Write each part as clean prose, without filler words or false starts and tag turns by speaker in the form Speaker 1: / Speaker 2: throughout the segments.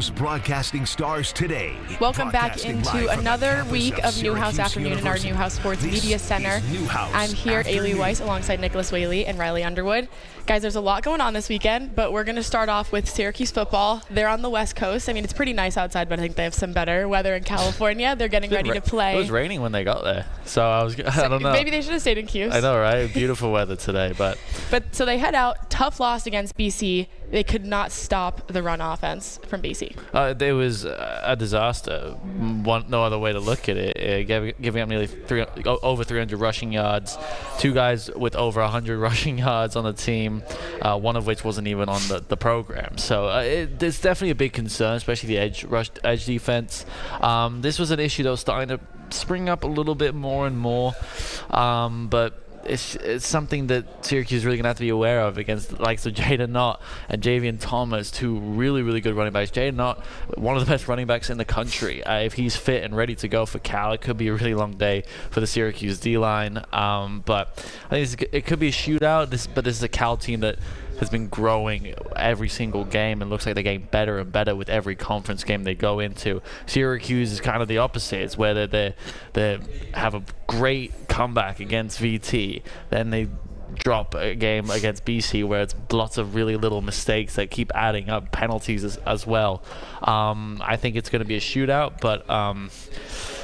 Speaker 1: Newhouse broadcasting stars today.
Speaker 2: Welcome back into another week of Newhouse Afternoon in our Newhouse Sports Media Center. I'm here, Ailey Weiss, alongside Nicholas Whaley and Riley Underwood. Guys, there's a lot going on this weekend, but we're going to start off with Syracuse football. They're on the West Coast. I mean, it's pretty nice outside, but I think they have some better weather in California. They're getting ready to play.
Speaker 3: It was raining when they got there, so I don't know.
Speaker 2: Maybe they should have stayed in Cuse.
Speaker 3: I know, right? Beautiful weather today, but
Speaker 2: so they head out. Tough loss against BC. They could not stop the run offense from BC.
Speaker 3: It was a disaster. No other way to look at it. Giving up nearly over 300 rushing yards. Two guys with over 100 rushing yards on the team, one of which wasn't even on the program. So there's definitely a big concern, especially the edge defense. This was an issue that was starting to spring up a little bit more and more, but it's something that Syracuse is really going to have to be aware of against the likes of Jaden Knott and Javian Thomas, two really, really good running backs. Jaden Knott, one of the best running backs in the country. If he's fit and ready to go for Cal, it could be a really long day for the Syracuse D-line. But I think it could be a shootout, but this is a Cal team that has been growing every single game and looks like they're getting better and better with every conference game they go into. Syracuse is kind of the opposite. It's where they have a great comeback against VT, then they drop a game against BC where it's lots of really little mistakes that keep adding up, penalties as well. I think it's going to be a shootout, but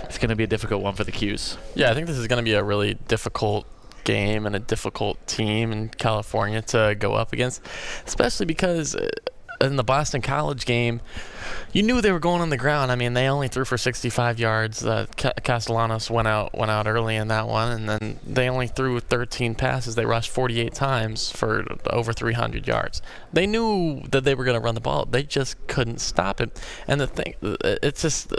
Speaker 3: it's going to be a difficult one for the Qs.
Speaker 4: Yeah, I think this is going to be a really difficult game and a difficult team in California to go up against, especially because in the Boston College game, you knew they were going on the ground. I mean, they only threw for 65 yards. Castellanos went out early in that one, and then they only threw 13 passes. They rushed 48 times for over 300 yards. They knew that they were going to run the ball. They just couldn't stop it. And the thing, it's just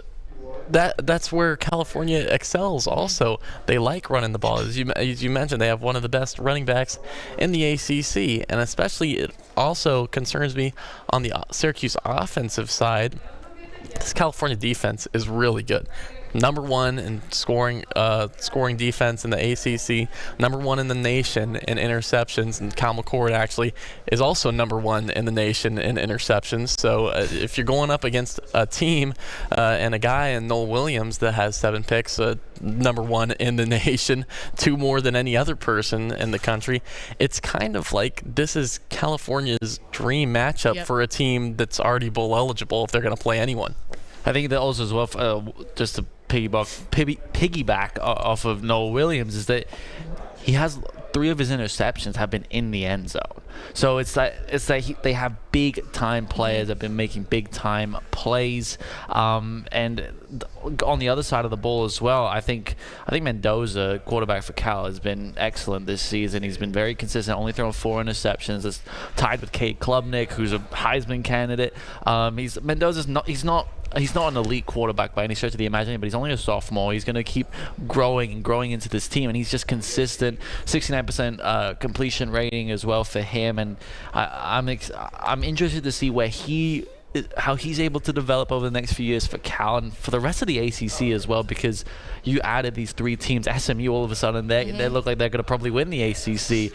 Speaker 4: that's where California excels also. They like running the ball. As you mentioned, they have one of the best running backs in the ACC, and especially it also concerns me on the Syracuse offensive side. This California defense is really good. Number one in scoring defense in the ACC, number one in the nation in interceptions, and Kyle McCord actually is also number one in the nation in interceptions. So if you're going up against a team and a guy in Noel Williams that has 7 picks, number one in the nation, 2 more than any other person in the country, it's kind of like this is California's dream matchup for a team that's already bowl eligible if they're going to play anyone.
Speaker 3: I think that also as well, just to piggyback off of Noel Williams, is that he has 3 of his interceptions have been in the end zone. So it's like they have big time players that have been making big time plays, and on the other side of the ball as well, I think Mendoza, quarterback for Cal, has been excellent this season. He's been very consistent, only thrown 4 interceptions. It's tied with Cade Klubnik, who's a Heisman candidate. He's not an elite quarterback by any stretch of the imagination, but he's only a sophomore. He's going to keep growing into this team, and he's just consistent. 69% completion rating as well for him, and I'm interested to see how he's able to develop over the next few years for Cal and for the rest of the ACC as well, because you added these 3 teams. SMU, all of a sudden, they look like they're going to probably win the ACC,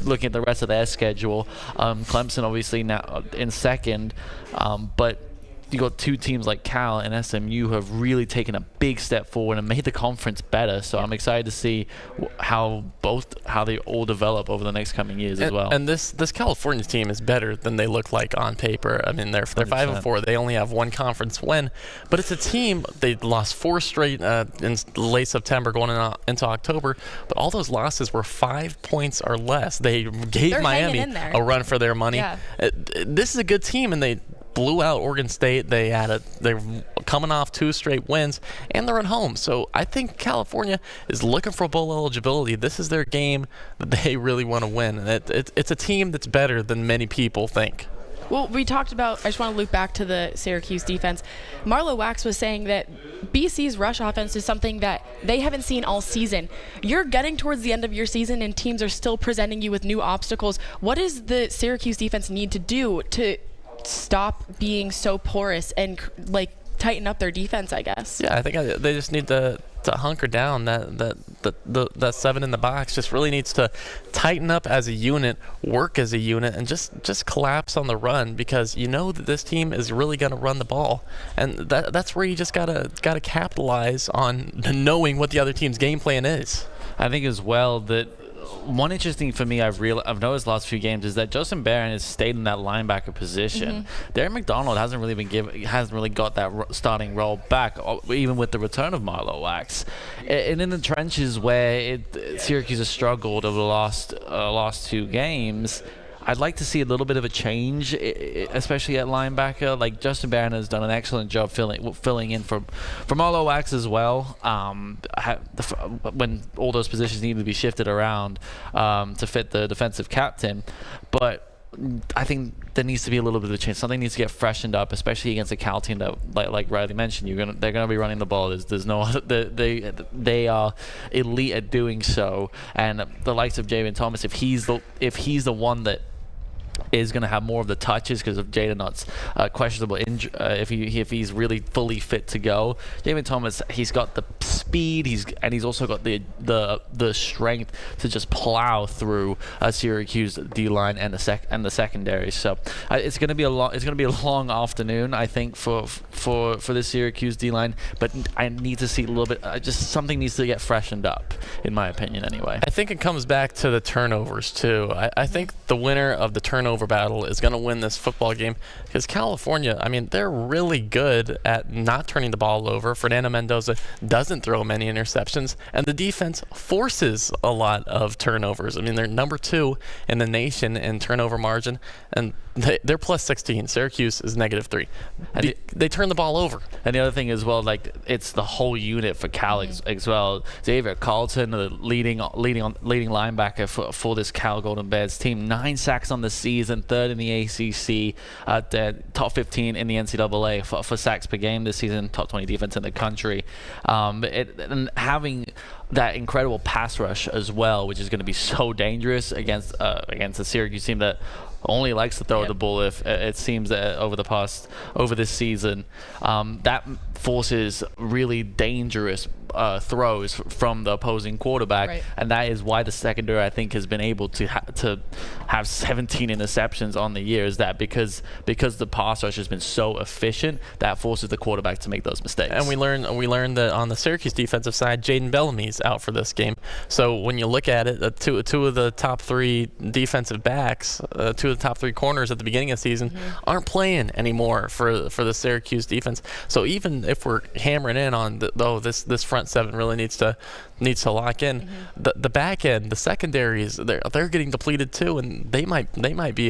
Speaker 3: looking at the rest of their schedule. Clemson, obviously, now in second, but you got 2 teams like Cal and SMU who have really taken a big step forward and made the conference better. So I'm excited to see how they all develop over the next coming years as well.
Speaker 4: And this California team is better than they look like on paper. I mean, they're 5-4. They only have 1 conference win, but it's a team. They lost 4 straight in late September, going into October. But all those losses were 5 points or less. They're Miami a run for their money. Yeah. This is a good team, and they blew out Oregon State. They're coming off 2 straight wins, and they're at home. So I think California is looking for bowl eligibility. This is their game that they really want to win. And it's a team that's better than many people think.
Speaker 2: Well, we talked about, I just want to loop back to the Syracuse defense. Marlo Wax was saying that BC's rush offense is something that they haven't seen all season. You're getting towards the end of your season and teams are still presenting you with new obstacles. What does the Syracuse defense need to do to stop being so porous and tighten up their defense, I guess.
Speaker 4: Yeah, I think they just need to hunker down. That 7 in the box just really needs to tighten up as a unit, work as a unit, and just collapse on the run, because you know that this team is really going to run the ball, and that's where you just gotta capitalize on knowing what the other team's game plan is.
Speaker 3: I think as well that one interesting for me I've noticed the last few games is that Justin Barron has stayed in that linebacker position. Darren McDonald hasn't really got that starting role back, even with the return of Marlo Wax. And in the trenches where Syracuse has struggled over the last 2 games, I'd like to see a little bit of a change, especially at linebacker. Like, Justin Barron has done an excellent job filling in for Marlo Wax as well. When all those positions need to be shifted around to fit the defensive captain, but I think there needs to be a little bit of a change. Something needs to get freshened up, especially against a Cal team that, like Riley mentioned, they're gonna be running the ball. There's no they are elite at doing so, and the likes of Javen Thomas, if he's the one that is going to have more of the touches because of Jaden Knott's questionable injury. If he's really fully fit to go, Javen Thomas, he's got the speed. He's also got the strength to just plow through Syracuse D line and the secondary. So it's going to be a long afternoon, I think, for the Syracuse D line. But I need to see a little bit. Just something needs to get freshened up, in my opinion, anyway.
Speaker 4: I think it comes back to the turnovers too. I think the winner of the turnover battle is going to win this football game, because California, I mean, they're really good at not turning the ball over. Fernando Mendoza doesn't throw many interceptions, and the defense forces a lot of turnovers. I mean, they're number 2 in the nation in turnover margin, and they're plus 16. Syracuse is -3. They turn the ball over.
Speaker 3: And the other thing as well, like, it's the whole unit for Cal as well. Xavier Carlton, the leading linebacker for this Cal Golden Bears team, 9 sacks on the season, 3rd in the ACC, top 15 in the NCAA for sacks per game this season, top 20 defense in the country. And having that incredible pass rush as well, which is going to be so dangerous against a Syracuse team that only likes to throw the ball. If it seems that over this season, that forces really dangerous throws from the opposing quarterback, and that is why the secondary, I think, has been able to have 17 interceptions on the year. Is that because the pass rush has been so efficient that forces the quarterback to make those mistakes. And
Speaker 4: we learned that on the Syracuse defensive side, Jaden Bellamy's out for this game. So when you look at it, two of the top 3 defensive backs, 2 of the top 3 corners at the beginning of the season aren't playing anymore for the Syracuse defense. So even if we're hammering in on this front 7 really needs to lock in, the back end, the secondaries, they're getting depleted too, and they might be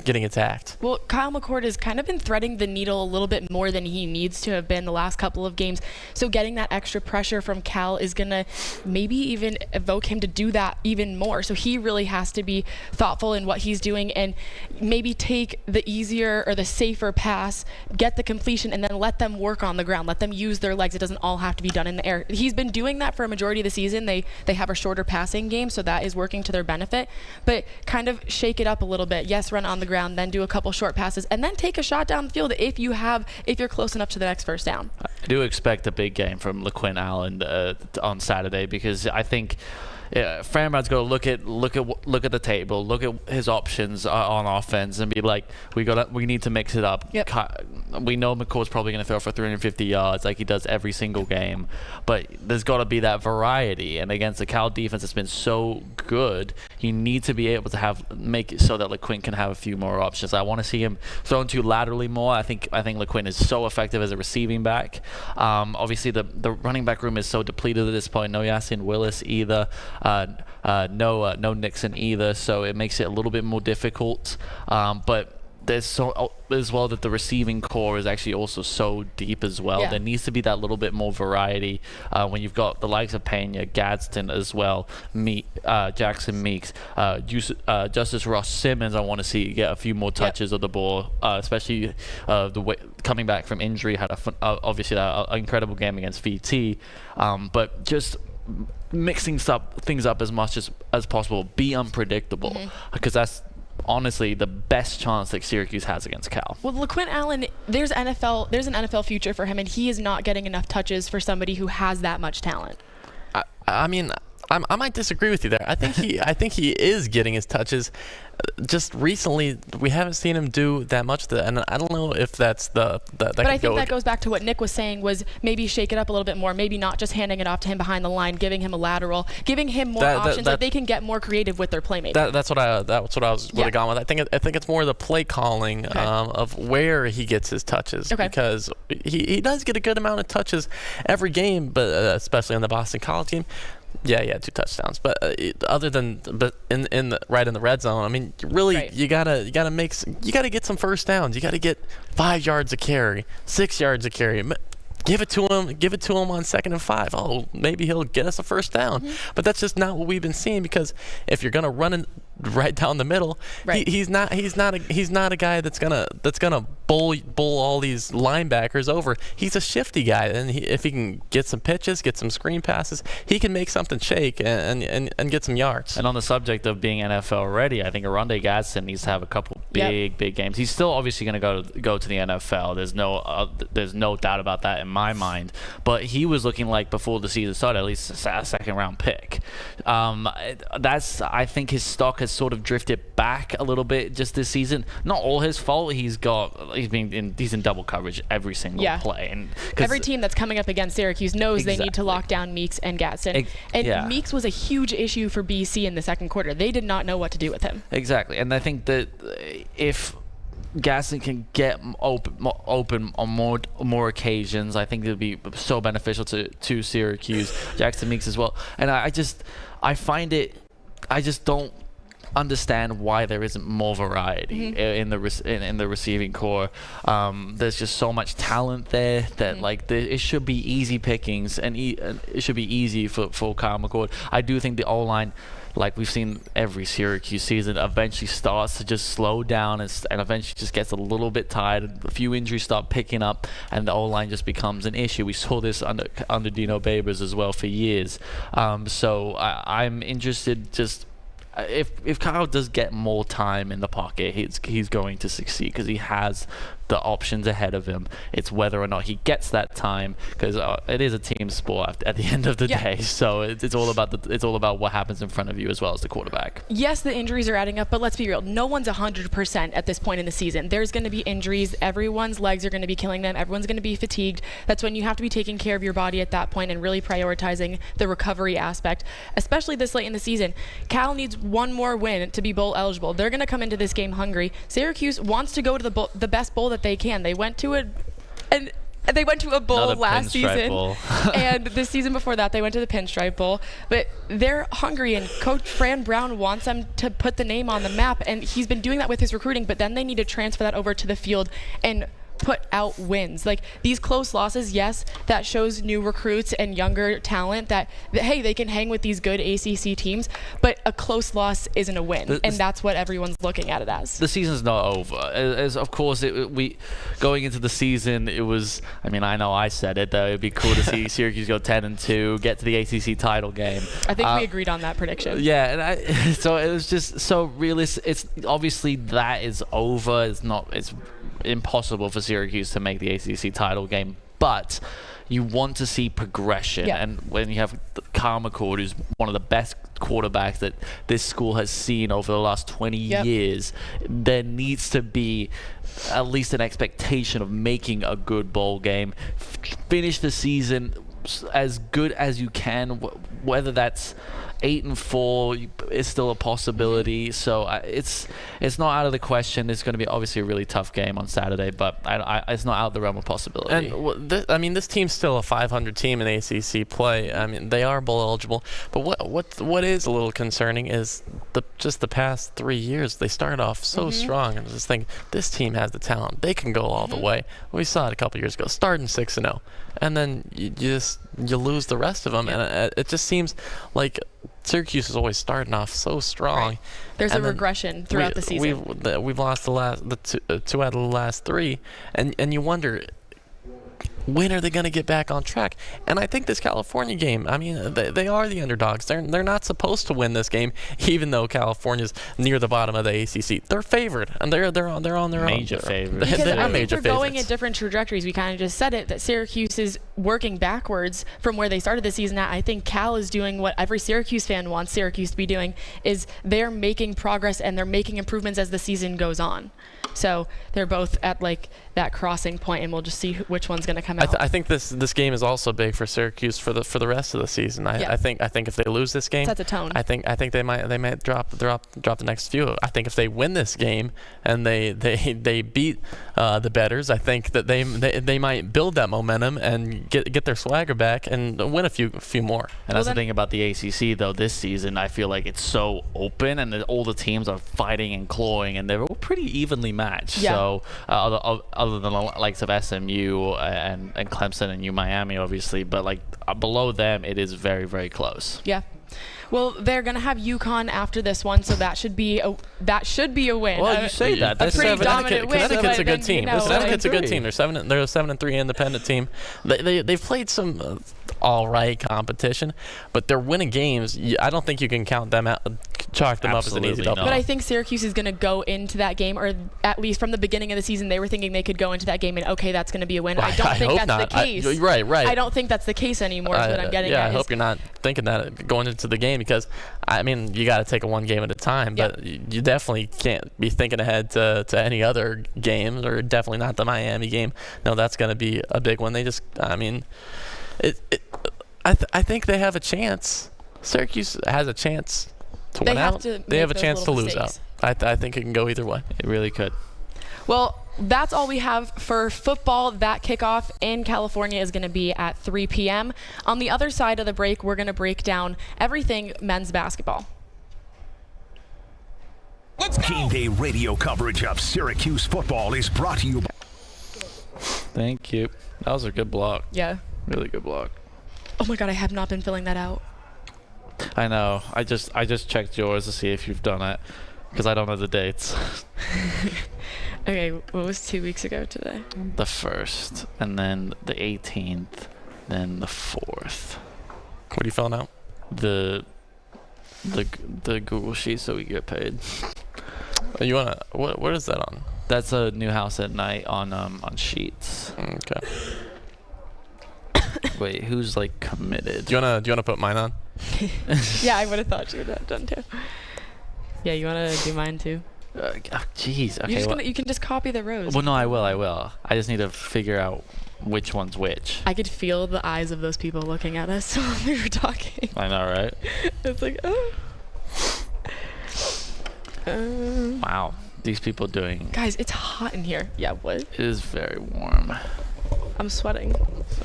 Speaker 4: getting attacked.
Speaker 2: Well, Kyle McCord has kind of been threading the needle a little bit more than he needs to have been the last couple of games. So getting that extra pressure from Cal is going to maybe even evoke him to do that even more. So he really has to be thoughtful in what he's doing and maybe take the easier or the safer pass, get the completion, and then let them work on the ground. Let them use their legs. It doesn't all have to be done in the air. He's been doing that for a majority of the season. They have a shorter passing game, so that is working to their benefit. But kind of shake it up a little bit. Yes, run on the ground, then do a couple short passes, and then take a shot down the field if you're close enough to the next first down.
Speaker 3: I do expect a big game from LaQuinn Allen on Saturday, because I think Fran Brad's got to look at the table, look at his options on offense, and be like, we need to mix it up.
Speaker 2: Yep.
Speaker 3: We know McCord's probably going to throw for 350 yards like he does every single game, but there's got to be that variety. And against the Cal defense that's been so good, you need to be able to make it so that LaQuinn can have a few more options. I want to see him thrown to laterally more. I think LaQuinn is so effective as a receiving back. Obviously, the running back room is so depleted at this point. No Yasin Willis either. No Nixon either, so it makes it a little bit more difficult. But there's so as well that the receiving core is actually also so deep as well. There needs to be that little bit more variety when you've got the likes of Pena, Gadsden as well, Jackson Meeks, Justice Ross Simmons. I want to see get a few more touches of the ball, especially the way coming back from injury, had obviously an incredible game against VT, but just mixing things up as much as possible. Be unpredictable, because that's honestly the best chance that Syracuse has against Cal.
Speaker 2: Well, LaQuint Allen, there's an NFL future for him, and he is not getting enough touches for somebody who has that much talent.
Speaker 4: I mean, I might disagree with you there. I think he is getting his touches. Just recently, we haven't seen him do that much. And I don't know if that's that. But
Speaker 2: I think that goes back to what Nick was saying, was maybe shake it up a little bit more. Maybe not just handing it off to him behind the line, giving him a lateral, giving him more options. Like they can get more creative with their playmaking. That's what I would have gone with. I think it's more the play calling of where he gets his touches, because he does get a good amount of touches every game, but especially in the Boston College game. Yeah, 2 touchdowns. But other than in the red zone, I mean, really, you gotta get some first downs. You gotta get 5 yards a carry, 6 yards a carry. Give it to him on 2nd and 5. Oh, maybe he'll get us a first down. But that's just not what we've been seeing, because if you're gonna run in right down the middle, he's not a guy that's gonna bowl all these linebackers over. He's a shifty guy, and if he can get some pitches, get some screen passes, he can make something shake and get some yards.
Speaker 3: And on the subject of being NFL ready, I think Aronde Gadsden needs to have a couple big games. He's still obviously going to go to the NFL. There's no doubt about that in my mind. But he was looking like, before the season started, at least a 2nd round pick. I think his stock has sort of drifted back a little bit just this season. Not all his fault. He's in double coverage every single play. And
Speaker 2: every team that's coming up against Syracuse knows they need to lock down Meeks and Gadsden. Meeks was a huge issue for BC in the second quarter. They did not know what to do with him.
Speaker 3: Exactly. And I think that if Gadsden can get open on more occasions, I think it would be so beneficial to Syracuse. Jackson Meeks as well. And I just don't understand why there isn't more variety in the receiving core. There's just so much talent there that it should be easy pickings, and it should be easy for Kyle McCord. I do think the O-line, like we've seen every Syracuse season, eventually starts to just slow down and eventually just gets a little bit tired. A few injuries start picking up, and the O-line just becomes an issue. We saw this under Dino Babers as well for years. So I'm interested just. If Kyle does get more time in the pocket, he's going to succeed, because he has the options ahead of him. It's whether or not he gets that time, because it is a team sport at the end of the day. So it's all about what happens in front of you as well as the quarterback.
Speaker 2: Yes, the injuries are adding up, but let's be real. No one's 100% at this point in the season. There's going to be injuries. Everyone's legs are going to be killing them. Everyone's going to be fatigued. That's when you have to be taking care of your body at that point and really prioritizing the recovery aspect, especially this late in the season. Cal needs one more win to be bowl eligible. They're going to come into this game hungry. Syracuse wants to go to the best bowl that they can. They went to a bowl last season, and the season before that they went to the Pinstripe Bowl. But they're hungry, and Coach Fran Brown wants them to put the name on the map, and he's been doing that with his recruiting. But then they need to transfer that over to the field and put out wins. Like these close losses, yes, that shows new recruits and younger talent that hey, they can hang with these good ACC teams, but a close loss isn't a win, and that's what everyone's looking at it as.
Speaker 3: The season's not over. As of course, we going into the season, it was. I mean, I know I said it that it'd be cool to see Syracuse go 10-2, get to the ACC title game.
Speaker 2: I think we agreed on that prediction.
Speaker 3: Yeah, and so it was just so realistic. It's obviously that is over. It's impossible for Syracuse to make the ACC title game, but you want to see progression. And when you have Kyle McCord, who's one of the best quarterbacks that this school has seen over the last 20 years, there needs to be at least an expectation of making a good bowl game. Finish the season as good as you can, whether that's 8-4 is still a possibility. So it's not out of the question. It's going to be obviously a really tough game on Saturday, but it's not out of the realm of possibility.
Speaker 4: And this team's still a 500 team in ACC play. I mean, they are bowl eligible. But what is a little concerning is just the past 3 years. They started off so strong, and I just think this team has the talent. They can go all the way. We saw it a couple years ago, starting 6-0, and then you lose the rest of them, and it just seems like Syracuse is always starting off so strong.
Speaker 2: Right. There's a regression throughout the season.
Speaker 4: We've lost two out of the last three, and you wonder, when are they going to get back on track? And I think this California game, I mean, they are the underdogs. They're not supposed to win this game, even though California's near the bottom of the ACC. They're favored, and they're on their own.
Speaker 3: Major favorites.
Speaker 2: Because
Speaker 4: They are
Speaker 2: I think
Speaker 4: major
Speaker 2: they're going
Speaker 4: favorites.
Speaker 2: at different trajectories. We kind of just said it, that Syracuse is working backwards from where they started the season at. I think Cal is doing what every Syracuse fan wants Syracuse to be doing, is they're making progress and they're making improvements as the season goes on. So they're both at like that crossing point, and we'll just see which one's going to come out.
Speaker 4: I think this game is also big for Syracuse for the rest of the season. I think if they lose this game,
Speaker 2: sets a tone.
Speaker 4: I think they might drop the next few. I think if they win this game and they beat the betters, I think that they might build that momentum and get their swagger back and win a few more.
Speaker 3: And that's the thing about the ACC though. This season, I feel like it's so open, and all the teams are fighting and clawing, and they're all pretty evenly matched.
Speaker 2: Yeah.
Speaker 3: So other than the likes of SMU and Clemson and UMiami, obviously, but like below them, it is very, very close.
Speaker 2: Yeah. Well, they're gonna have UConn after this one, so that should be a win.
Speaker 3: Well, you say that.
Speaker 2: A
Speaker 3: That's
Speaker 2: pretty dominant win.
Speaker 4: Connecticut's a
Speaker 2: but
Speaker 4: good
Speaker 2: then,
Speaker 4: team.
Speaker 2: you know,
Speaker 4: Connecticut's a good
Speaker 3: agree.
Speaker 4: team. They're 7-3 independent team. They've played some all right competition, but they're winning games. I don't think you can count them out, chalk them up as an easy
Speaker 3: Absolutely
Speaker 4: W.
Speaker 3: not.
Speaker 2: But I think Syracuse is going to go into that game, or at least from the beginning of the season, they were thinking they could go into that game and, okay, that's going to be a win. I don't think
Speaker 4: hope
Speaker 2: that's
Speaker 4: not.
Speaker 2: the case.
Speaker 4: Right.
Speaker 2: I don't think that's the case anymore, is what I'm getting
Speaker 4: yeah,
Speaker 2: at.
Speaker 4: I hope you're not thinking that going into the game, because, I mean, you got to take it one game at a time, but you definitely can't be thinking ahead to any other games, or definitely not the Miami game. No, that's going to be a big one. They just, I mean, I think they have a chance. Syracuse has a chance to win out. They have a chance to lose out. I think it can go either way.
Speaker 3: It really could.
Speaker 2: Well, that's all we have for football. That kickoff in California is going to be at 3 p.m. On the other side of the break, we're going to break down everything men's basketball.
Speaker 1: Game day radio coverage of Syracuse football is brought to you by
Speaker 3: Thank you. That was a good block.
Speaker 2: Yeah.
Speaker 3: Really good block.
Speaker 2: Oh my God, I have not been filling that out.
Speaker 3: I know. I just checked yours to see if you've done it, because I don't know the dates.
Speaker 2: Okay, what was 2 weeks ago today?
Speaker 3: The 1st, and then the 18th, then the 4th.
Speaker 4: What are you filling out?
Speaker 3: The Google sheet, so we get paid.
Speaker 4: You wanna what is that on?
Speaker 3: That's a Newhouse at night on Sheets.
Speaker 4: Okay.
Speaker 3: Wait, who's like committed?
Speaker 4: Do you wanna put mine on?
Speaker 2: Yeah, I would have thought you would have done too. Yeah, you want to do mine too?
Speaker 3: Jeez. Okay.
Speaker 2: You can just copy the rows.
Speaker 3: Well, no, I will. I just need to figure out which one's which.
Speaker 2: I could feel the eyes of those people looking at us when we were talking.
Speaker 3: I know, right?
Speaker 2: It's like, oh.
Speaker 3: Wow, these people doing.
Speaker 2: Guys, it's hot in here. Yeah, what?
Speaker 3: It is very warm.
Speaker 2: I'm sweating.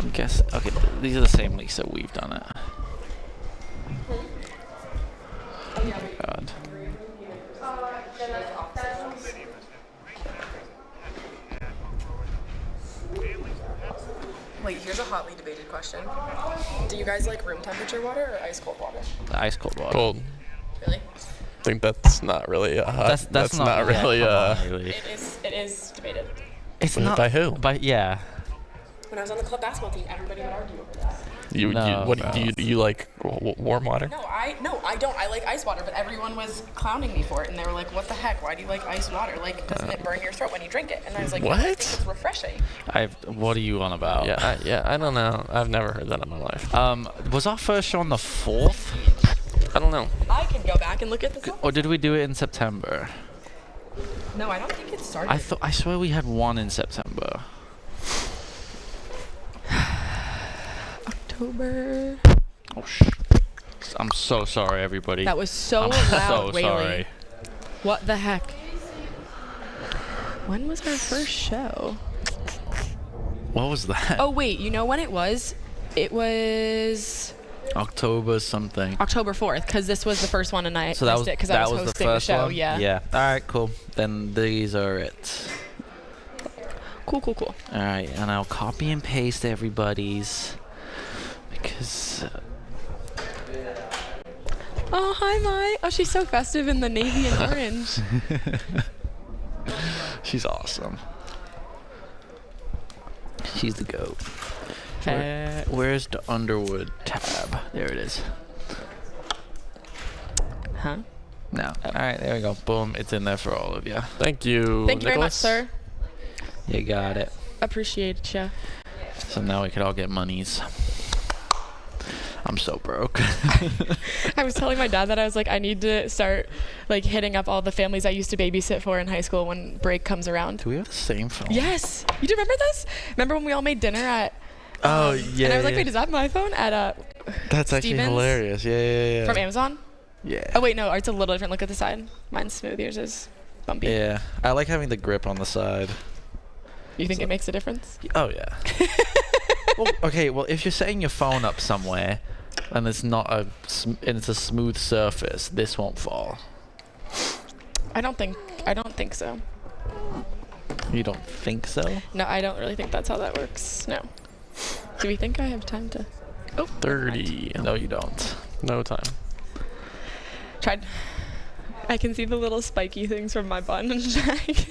Speaker 3: I guess. Okay, these are the same leaks that we've done it. God.
Speaker 2: Wait, here's a hotly debated question. Do you guys like room temperature water or ice cold water?
Speaker 3: Ice cold water.
Speaker 4: Cold.
Speaker 2: Really?
Speaker 4: I think that's not really hot.
Speaker 3: That's
Speaker 4: not really
Speaker 3: really.
Speaker 2: It is debated.
Speaker 3: It's
Speaker 4: Was it
Speaker 3: not
Speaker 4: by who?
Speaker 3: By yeah.
Speaker 2: When I was on the club basketball team, everybody would argue over this.
Speaker 4: Do you like warm water?
Speaker 2: No, I don't. I like ice water, but everyone was clowning me for it, and they were like, "What the heck? Why do you like ice water? Like, doesn't it burn your throat when you drink it?" And I was like,
Speaker 4: What?
Speaker 2: "No, I think it's refreshing."
Speaker 3: What are you on about?
Speaker 4: I don't know. I've never heard that in my life.
Speaker 3: Was our first show on the 4th?
Speaker 4: I don't know.
Speaker 2: I can go back and look at the.
Speaker 3: Or did we do it in September?
Speaker 2: No, I don't think it started.
Speaker 3: I swear we had one in September.
Speaker 2: October.
Speaker 3: Oh I'm so sorry, everybody.
Speaker 2: That was so
Speaker 3: I'm
Speaker 2: loud,
Speaker 3: so
Speaker 2: Whaley.
Speaker 3: sorry.
Speaker 2: What the heck? When was our first show?
Speaker 3: What was that?
Speaker 2: Oh wait, you know when it was? It was
Speaker 3: October something.
Speaker 2: October 4th, because this was the first one, and I missed it because I was hosting the show.
Speaker 3: one?
Speaker 2: Yeah.
Speaker 3: Yeah. All right, cool. Then these are it.
Speaker 2: Cool.
Speaker 3: All right, and I'll copy and paste everybody's because.
Speaker 2: Oh, hi, Mai. Oh, she's so festive in the navy and orange.
Speaker 3: She's awesome. She's the GOAT. Where's the Underwood tab? There it is.
Speaker 2: Huh?
Speaker 3: No. All right, there we go. Boom. It's in there for all of you.
Speaker 4: Thank you.
Speaker 2: Thank you very much, sir.
Speaker 3: You got it.
Speaker 2: Appreciate you.
Speaker 3: So now we could all get monies. I'm so broke.
Speaker 2: I was telling my dad that I was like, I need to start like hitting up all the families I used to babysit for in high school when break comes around.
Speaker 3: Do we have the same phone?
Speaker 2: Yes. You do remember this? Remember when we all made dinner at
Speaker 3: Oh, yeah.
Speaker 2: and I was like, wait, is that my phone? At
Speaker 3: That's actually
Speaker 2: Stevens?
Speaker 3: hilarious. Yeah.
Speaker 2: From Amazon?
Speaker 3: Yeah.
Speaker 2: Oh wait, no, it's a little different. Look at the side. Mine's smooth, yours is bumpy.
Speaker 3: Yeah. I like having the grip on the side.
Speaker 2: You think it makes a difference?
Speaker 3: Oh, yeah. Well, okay, well, if you're setting your phone up somewhere and it's not it's a smooth surface, this won't fall.
Speaker 2: I don't think so.
Speaker 3: You don't think so?
Speaker 2: No, I don't really think that's how that works. No. Do we think I have time to? Oh,
Speaker 4: 30.
Speaker 3: No, you don't.
Speaker 4: No time.
Speaker 2: Tried. I can see the little spiky things from my bun and Jack.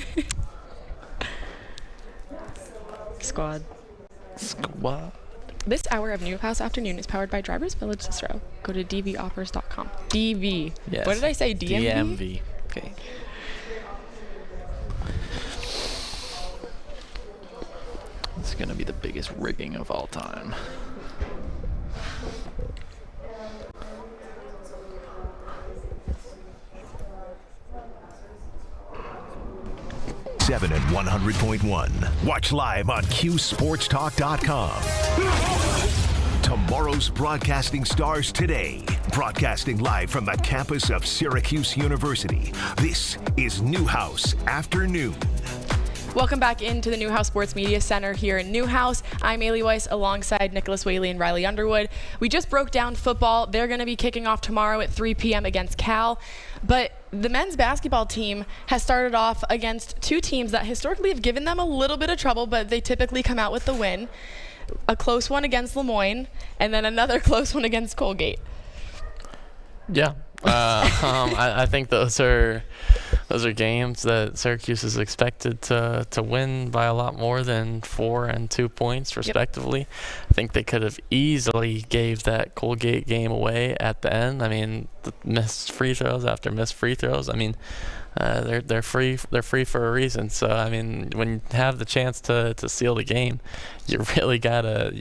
Speaker 2: Squad. This hour of Newhouse Afternoon is powered by Drivers Village Cicero. Go to dvoffers.com. DV.
Speaker 3: Yes.
Speaker 2: What did I say? DMV?
Speaker 3: DMV. Okay. It's going to be the biggest rigging of all time.
Speaker 1: Seven and 100.1. Watch live on QSportsTalk.com. Tomorrow's broadcasting stars today. Broadcasting live from the campus of Syracuse University. This is Newhouse Afternoon.
Speaker 2: Welcome back into the Newhouse Sports Media Center here in Newhouse. I'm Ailey Weiss alongside Nicholas Whaley and Riley Underwood. We just broke down football. They're going to be kicking off tomorrow at 3 p.m. against Cal. But the men's basketball team has started off against two teams that historically have given them a little bit of trouble, but they typically come out with the win. A close one against Lemoyne, and then another close one against Colgate.
Speaker 4: Yeah. I think those are games that Syracuse is expected to win by a lot more than 4 and 2 points respectively. Yep. I think they could have easily gave that Colgate game away at the end. I mean, the missed free throws after missed free throws. I mean, they're free for a reason. So I mean, when you have the chance to seal the game, you really gotta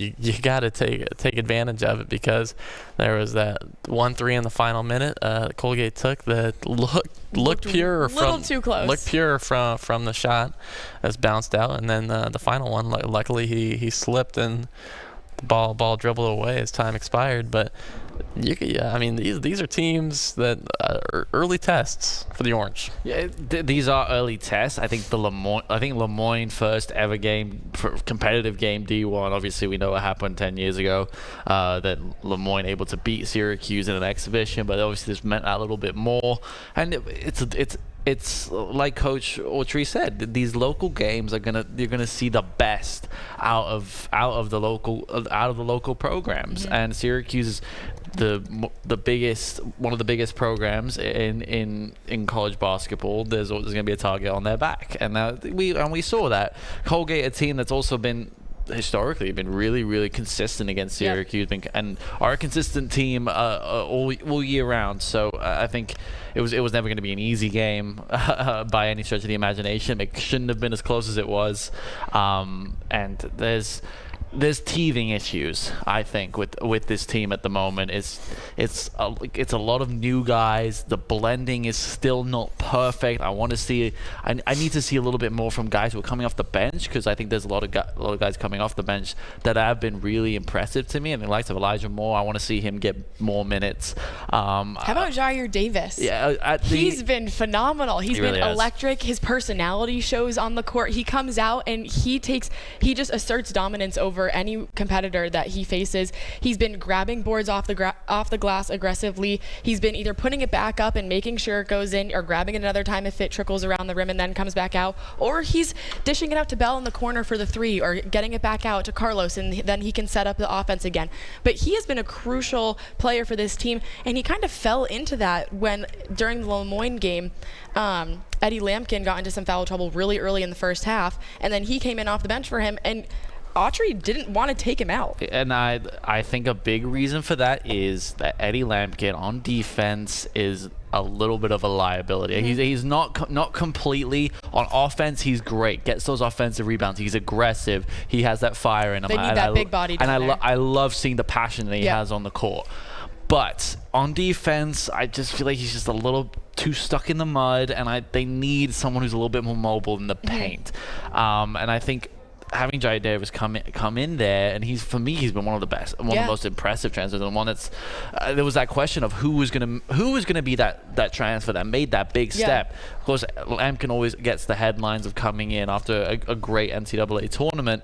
Speaker 4: take advantage of it, because there was that 1-3 in the final minute Colgate took that looked pure from
Speaker 2: too close.
Speaker 4: Looked pure from the shot that's bounced out, and then the final one, luckily he slipped and the ball dribbled away as time expired. But I mean, these are teams that are early tests for the Orange.
Speaker 3: Yeah, these are early tests. I think Lemoyne first ever game, competitive game D1. Obviously, we know what happened 10 years ago. That Lemoyne able to beat Syracuse in an exhibition, but obviously this meant a little bit more. And it's like Coach Autry said, these local games you're gonna see the best out of the local programs. Mm-hmm. And Syracuse is one of the biggest programs in college basketball. There's gonna be a target on their back, and now we saw that. Colgate, a team that's also been historically been really, really consistent against Syracuse, and are a consistent team all year round. So I think it was never going to be an easy game by any stretch of the imagination. It shouldn't have been as close as it was, and there's teething issues, I think, with this team at the moment. It's a lot of new guys. The blending is still not perfect. I need to see a little bit more from guys who are coming off the bench, because I think there's a lot of guys coming off the bench that have been really impressive to me. And the likes of Elijah Moore, I want to see him get more minutes. How
Speaker 2: about Jair Davis?
Speaker 3: Yeah,
Speaker 2: he's been phenomenal. He's been
Speaker 3: really
Speaker 2: electric. His personality shows on the court. He comes out and he just asserts dominance over any competitor that he faces. He's been grabbing boards off the glass aggressively. He's been either putting it back up and making sure it goes in, or grabbing it another time if it trickles around the rim and then comes back out, or he's dishing it out to Bell in the corner for the 3, or getting it back out to Carlos, and then he can set up the offense again. But he has been a crucial player for this team, and he kind of fell into that when during the Lemoyne game, Eddie Lampkin got into some foul trouble really early in the first half, and then he came in off the bench for him, and Autry didn't want to take him out.
Speaker 3: And I think a big reason for that is that Eddie Lampkin on defense is a little bit of a liability. He's not completely on offense. He's great. Gets those offensive rebounds. He's aggressive. He has that fire in him.
Speaker 2: They need that big body down there.
Speaker 3: I love seeing the passion that he has on the court. But on defense, I just feel like he's just a little too stuck in the mud, and they need someone who's a little bit more mobile in the paint. And I think having Jair Davis come in there, and for me he's been one of the best, one of the most impressive transfers, and one that's there was that question of who was gonna be that transfer that made that big step. Of course, Lampkin always gets the headlines of coming in after a great NCAA tournament.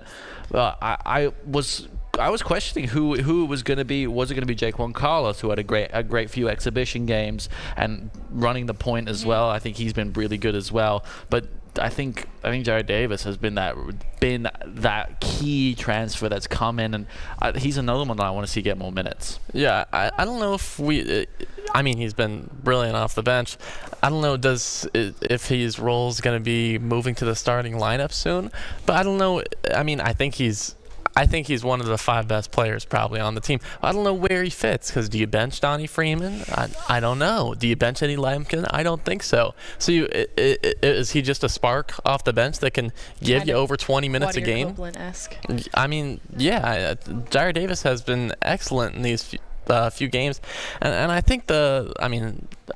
Speaker 3: I was questioning who it was going to be. Was it going to be Jaquan Carlos, who had a great few exhibition games and running the point as well? I think he's been really good as well. But I think Jared Davis has been that key transfer that's come in, and he's another one that I want to see get more minutes.
Speaker 4: Yeah, I don't know if he's been brilliant off the bench. I don't know if his role is going to be moving to the starting lineup soon, but I don't know. I mean, I think he's one of the 5 best players probably on the team. I don't know where he fits, because do you bench Donnie Freeman? I don't know. Do you bench Eddie Lampkin? I don't think so. So is he just a spark off the bench that can give you over 20 minutes a game?
Speaker 2: Copeland-esque.
Speaker 4: I mean, yeah, Jair Davis has been excellent in these few games, and I think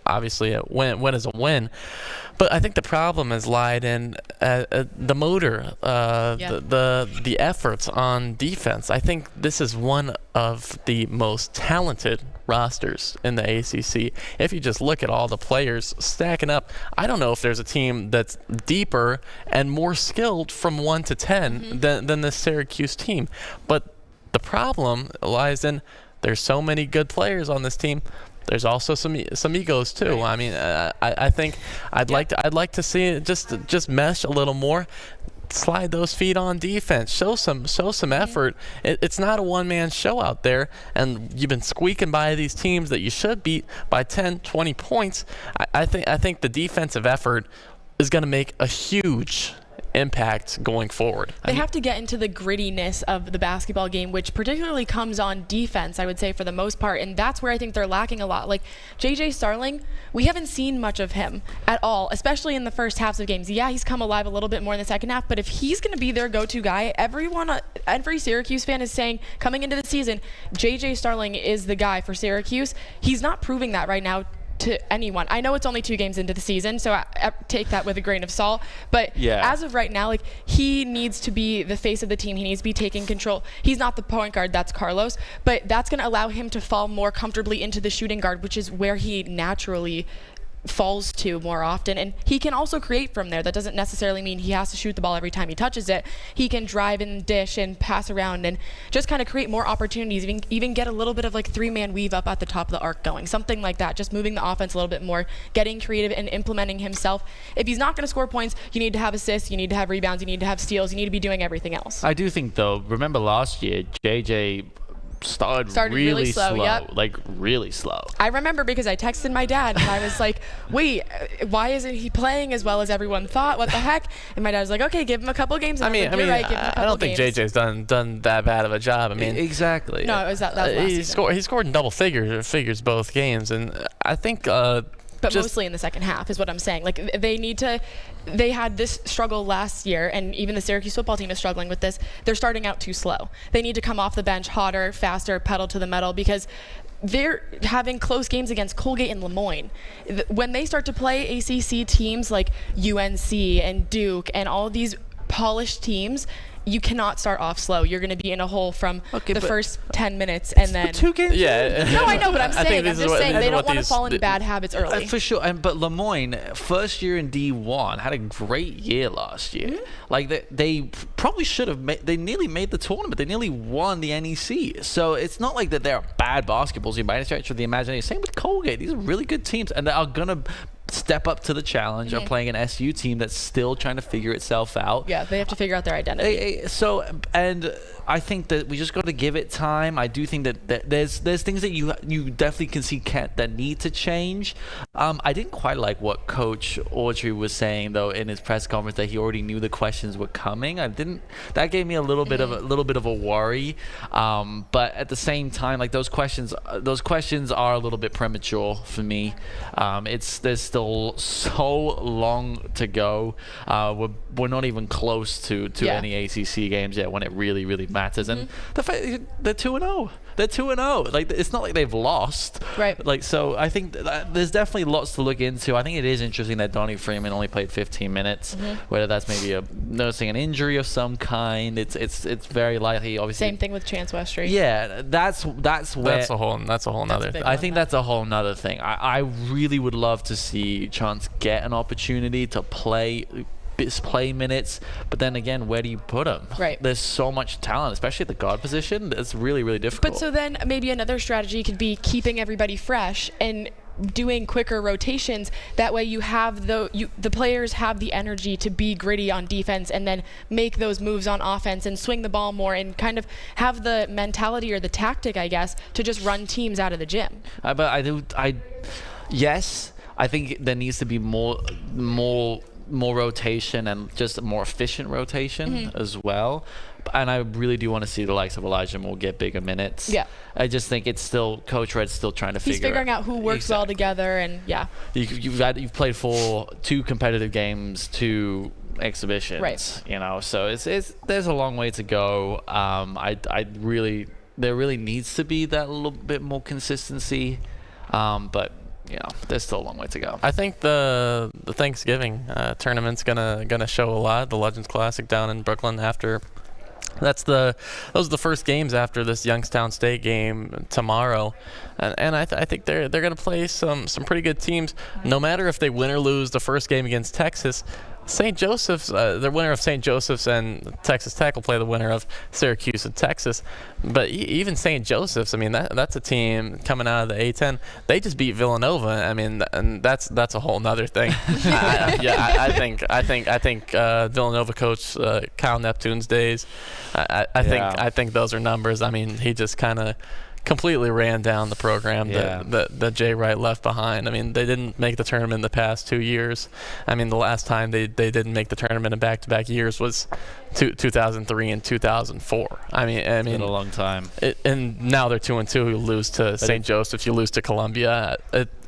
Speaker 4: obviously a win is a win, but I think the problem has lied in the motor, the efforts on defense. I think this is one of the most talented rosters in the ACC. If you just look at all the players stacking up, I don't know if there's a team that's deeper and more skilled from 1 to 10 than this Syracuse team. But the problem lies in there's so many good players on this team. There's also some egos too. I mean, I think I'd like to see it just mesh a little more. Slide those feet on defense. Show some effort. It's not a one-man show out there, and you've been squeaking by these teams that you should beat by 10, 20 points. I think the defensive effort is going to make a huge impact going forward.
Speaker 2: They have to get into the grittiness of the basketball game, which particularly comes on defense, I would say, for the most part, and that's where I think they're lacking a lot. Like JJ Starling, we haven't seen much of him at all, especially in the first halves of games. Yeah, he's come alive a little bit more in the second half, but if he's going to be their go-to guy, every Syracuse fan is saying coming into the season, JJ Starling is the guy for Syracuse. He's not proving that right now to anyone. I know it's only 2 games into the season, so I take that with a grain of salt. But as of right now, like, he needs to be the face of the team. He needs to be taking control. He's not the point guard, that's Carlos, but that's going to allow him to fall more comfortably into the shooting guard, which is where he naturally falls to more often, and he can also create from there. That doesn't necessarily mean he has to shoot the ball every time he touches it. He can drive and dish and pass around and just kind of create more opportunities, even get a little bit of like 3-man weave up at the top of the arc going, something like that, just moving the offense a little bit more, getting creative and implementing himself. If he's not going to score points, you need to have assists, you need to have rebounds, you need to have steals, you need to be doing everything else.
Speaker 3: I do think, though, remember last year, JJ started really slow. Like really slow.
Speaker 2: I remember because I texted my dad and I was like, wait, why isn't he playing as well as everyone thought? What the heck? And my dad was like, okay, give him a couple games. And I
Speaker 4: don't think JJ's done that bad of a job. I mean,
Speaker 3: exactly.
Speaker 2: No, it was that last
Speaker 4: he scored in double figures both games, and I think
Speaker 2: but mostly in the second half is what I'm saying. Like, they had this struggle last year, and even the Syracuse football team is struggling with this. They're starting out too slow. They need to come off the bench hotter, faster, pedal to the metal, because they're having close games against Colgate and Lemoyne. When they start to play ACC teams like UNC and Duke and all these polished teams, you cannot start off slow. You're going to be in a hole from the first 10 minutes, and then
Speaker 3: 2 games.
Speaker 2: Yeah. No, I know, but I'm saying they don't want to fall into bad habits early.
Speaker 3: For sure. But Lemoyne, first year in D1, had a great year last year. Mm-hmm. Like they probably should have. They nearly made the tournament. They nearly won the NEC. So it's not like that they're bad basketball team by any stretch of the imagination. Same with Colgate. These are really good teams, and they are gonna step up to the challenge of playing an SU team that's still trying to figure itself out.
Speaker 2: Yeah, they have to figure out their identity.
Speaker 3: So, and I think that we just got to give it time. I do think that there's things that you definitely can see that need to change. I didn't quite like what Coach Audrey was saying though in his press conference, that he already knew the questions were coming. That gave me a little bit of a worry. But at the same time, like those questions are a little bit premature for me. There's still so long to go. We're not even close to any ACC games yet when it really matters. And the fact they're 2-0. They're 2-0. Like, it's not like they've lost.
Speaker 2: Right.
Speaker 3: Like, so I think there's definitely lots to look into. I think it is interesting that Donnie Freeman only played 15 minutes. Whether that's maybe nursing an injury of some kind, it's very likely. Obviously.
Speaker 2: Same thing with Chance Westry.
Speaker 3: Yeah, that's where
Speaker 4: that's a whole nother thing.
Speaker 3: I think that's a whole nother thing. I really would love to see Chance get an opportunity to play minutes, but then again, where do you put him?
Speaker 2: Right.
Speaker 3: There's so much talent, especially at the guard position. It's really difficult.
Speaker 2: But so then maybe another strategy could be keeping everybody fresh and doing quicker rotations. That way you have the players have the energy to be gritty on defense and then make those moves on offense and swing the ball more and kind of have the mentality or the tactic, I guess, to just run teams out of the gym.
Speaker 3: Yes, I think there needs to be more rotation and just more efficient rotation as well. And I really do want to see the likes of Elijah Moore get bigger minutes. Yeah. I just think it's still, Coach Red's still trying to figure out.
Speaker 2: He's figuring out who works well together, and
Speaker 3: You've played 2 competitive games, 2 exhibitions. Right. You know, so there's a long way to go. There really needs to be that little bit more consistency. But you know, there's still a long way to go.
Speaker 4: I think the Thanksgiving tournament's gonna show a lot. The Legends Classic down in Brooklyn those are the first games after this Youngstown State game tomorrow, and I think they're gonna play some pretty good teams. No matter if they win or lose the first game against Texas, St. Joseph's, the winner of St. Joseph's and Texas Tech will play the winner of Syracuse and Texas. But even St. Joseph's, I mean, that's a team coming out of the A-10. They just beat Villanova. I mean, and that's a whole nother thing. I think Villanova coach Kyle Neptune's days. I think those are numbers. I mean, he just kind of completely ran down the program that Jay Wright left behind. I mean, they didn't make the tournament in the past 2 years. I mean, the last time they didn't make the tournament in back-to-back years was 2003 and 2004. I mean,
Speaker 3: it's been a long time.
Speaker 4: And now they're 2-2. You lose to St. Joseph, you lose to Columbia.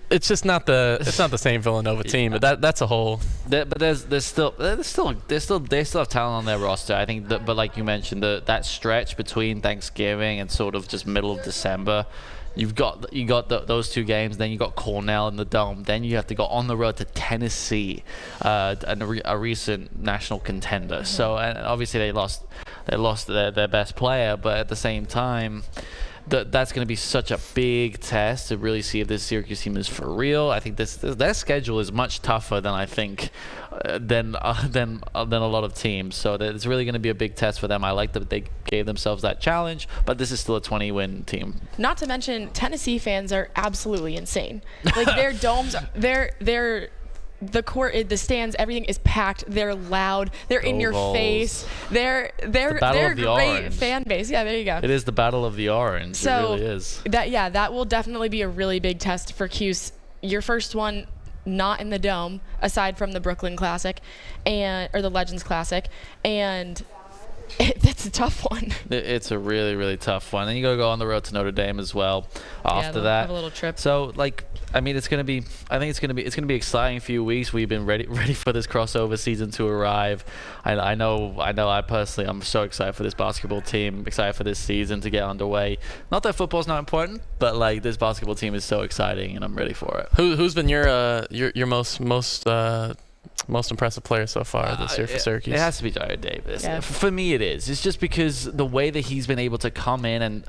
Speaker 4: It's just not the same Villanova team, but that's a whole.
Speaker 3: But they still have talent on their roster. I think but like you mentioned, that stretch between Thanksgiving and sort of just middle of December, you got those 2 games. Then you got Cornell in the Dome. Then you have to go on the road to Tennessee, a recent national contender. So and obviously they lost their best player, but at the same time, that's going to be such a big test to really see if this Syracuse team is for real. I think their schedule is much tougher than I think than a lot of teams. So it's really going to be a big test for them. I like that they gave themselves that challenge, but this is still a 20-win team.
Speaker 2: Not to mention, Tennessee fans are absolutely insane. Like their domes, the court, the stands, everything is packed. They're loud. They're in your face. They're a great fan base. Yeah, there you go.
Speaker 3: It is the Battle of the Orange.
Speaker 2: So
Speaker 3: it really is.
Speaker 2: That will definitely be a really big test for Cuse. Your first one not in the Dome, aside from the Brooklyn Classic or the Legends Classic, and that's a tough one.
Speaker 3: It's a really tough one. And you got to go on the road to Notre Dame as well after that.
Speaker 2: Have a little trip.
Speaker 3: So I think it's gonna be exciting few weeks. We've been ready for this crossover season to arrive. I know I personally I'm so excited for this basketball team, excited for this season to get underway. Not that football's not important, but like this basketball team is so exciting and I'm ready for it.
Speaker 4: Who's been your most impressive player so far this year for Syracuse?
Speaker 3: It has to be Jared Davis.
Speaker 2: Yeah.
Speaker 3: For me, it is. It's just because the way that he's been able to come in and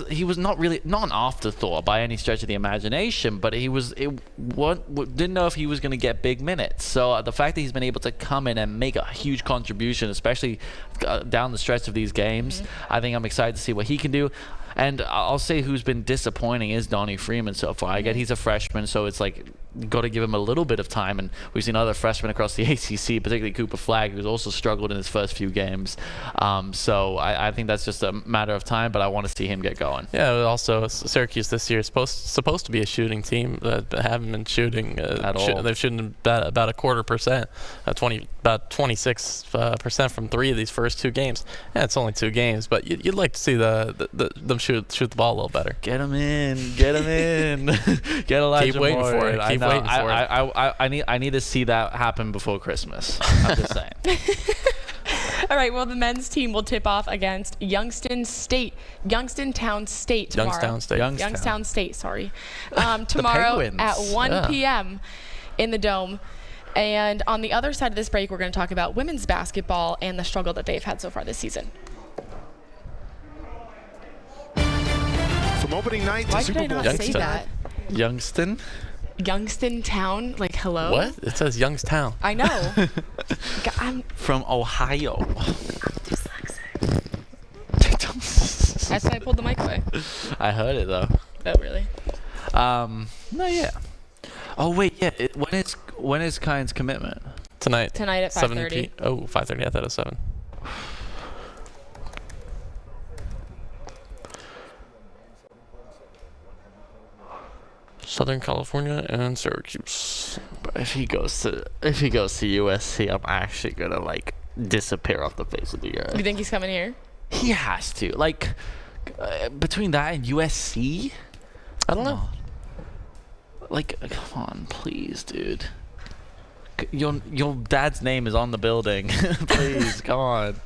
Speaker 3: he was not an afterthought by any stretch of the imagination, but didn't know if he was going to get big minutes. So the fact that he's been able to come in and make a huge contribution, especially down the stretch of these games, I think I'm excited to see what he can do. And I'll say who's been disappointing is Donnie Freeman so far. I get he's a freshman, so it's like got to give him a little bit of time. And we've seen other freshmen across the ACC, particularly Cooper Flagg, who's also struggled in his first few games. So I think that's just a matter of time, but I want to see him get going.
Speaker 4: Yeah, also Syracuse this year is supposed to be a shooting team that haven't been shooting
Speaker 3: at all.
Speaker 4: They've shooting about a 0.25%, about 26% from 3 of these first 2 games. Yeah, it's only 2 games, but you'd like to see them shoot the ball a little better.
Speaker 3: Get him in. Get Elijah
Speaker 4: Keep waiting
Speaker 3: Moore
Speaker 4: for it.
Speaker 3: in.
Speaker 4: Keep waiting for it.
Speaker 3: I need to see that happen before Christmas. I'm just saying.
Speaker 2: All right, well, the men's team will tip off against Youngstown State tomorrow. Youngstown State, sorry. Tomorrow at 1 p.m. in the Dome. And on the other side of this break, we're going to talk about women's basketball and the struggle that they've had so far this season.
Speaker 1: From opening night to
Speaker 2: Why
Speaker 1: Super
Speaker 2: did I
Speaker 1: Bowl.
Speaker 2: not say that?
Speaker 3: Youngstown
Speaker 2: Town, like hello?
Speaker 4: What? It says Youngstown.
Speaker 2: I know. I'm
Speaker 3: from Ohio.
Speaker 2: dyslexic. That's why I pulled the mic away.
Speaker 3: I heard it though.
Speaker 2: Oh, really?
Speaker 3: No, yeah. Oh wait, yeah. When is Kyne's commitment?
Speaker 4: Tonight
Speaker 2: at 5:30.
Speaker 4: Oh, 5:30. I thought it was 7. Southern California and Syracuse.
Speaker 3: But if he goes to USC, I'm actually gonna like disappear off the face of the earth.
Speaker 2: You think he's coming here?
Speaker 3: He has to. Like between that and USC,
Speaker 4: I don't know.
Speaker 3: Like, come on, please, dude. Your dad's name is on the building. Please, come on.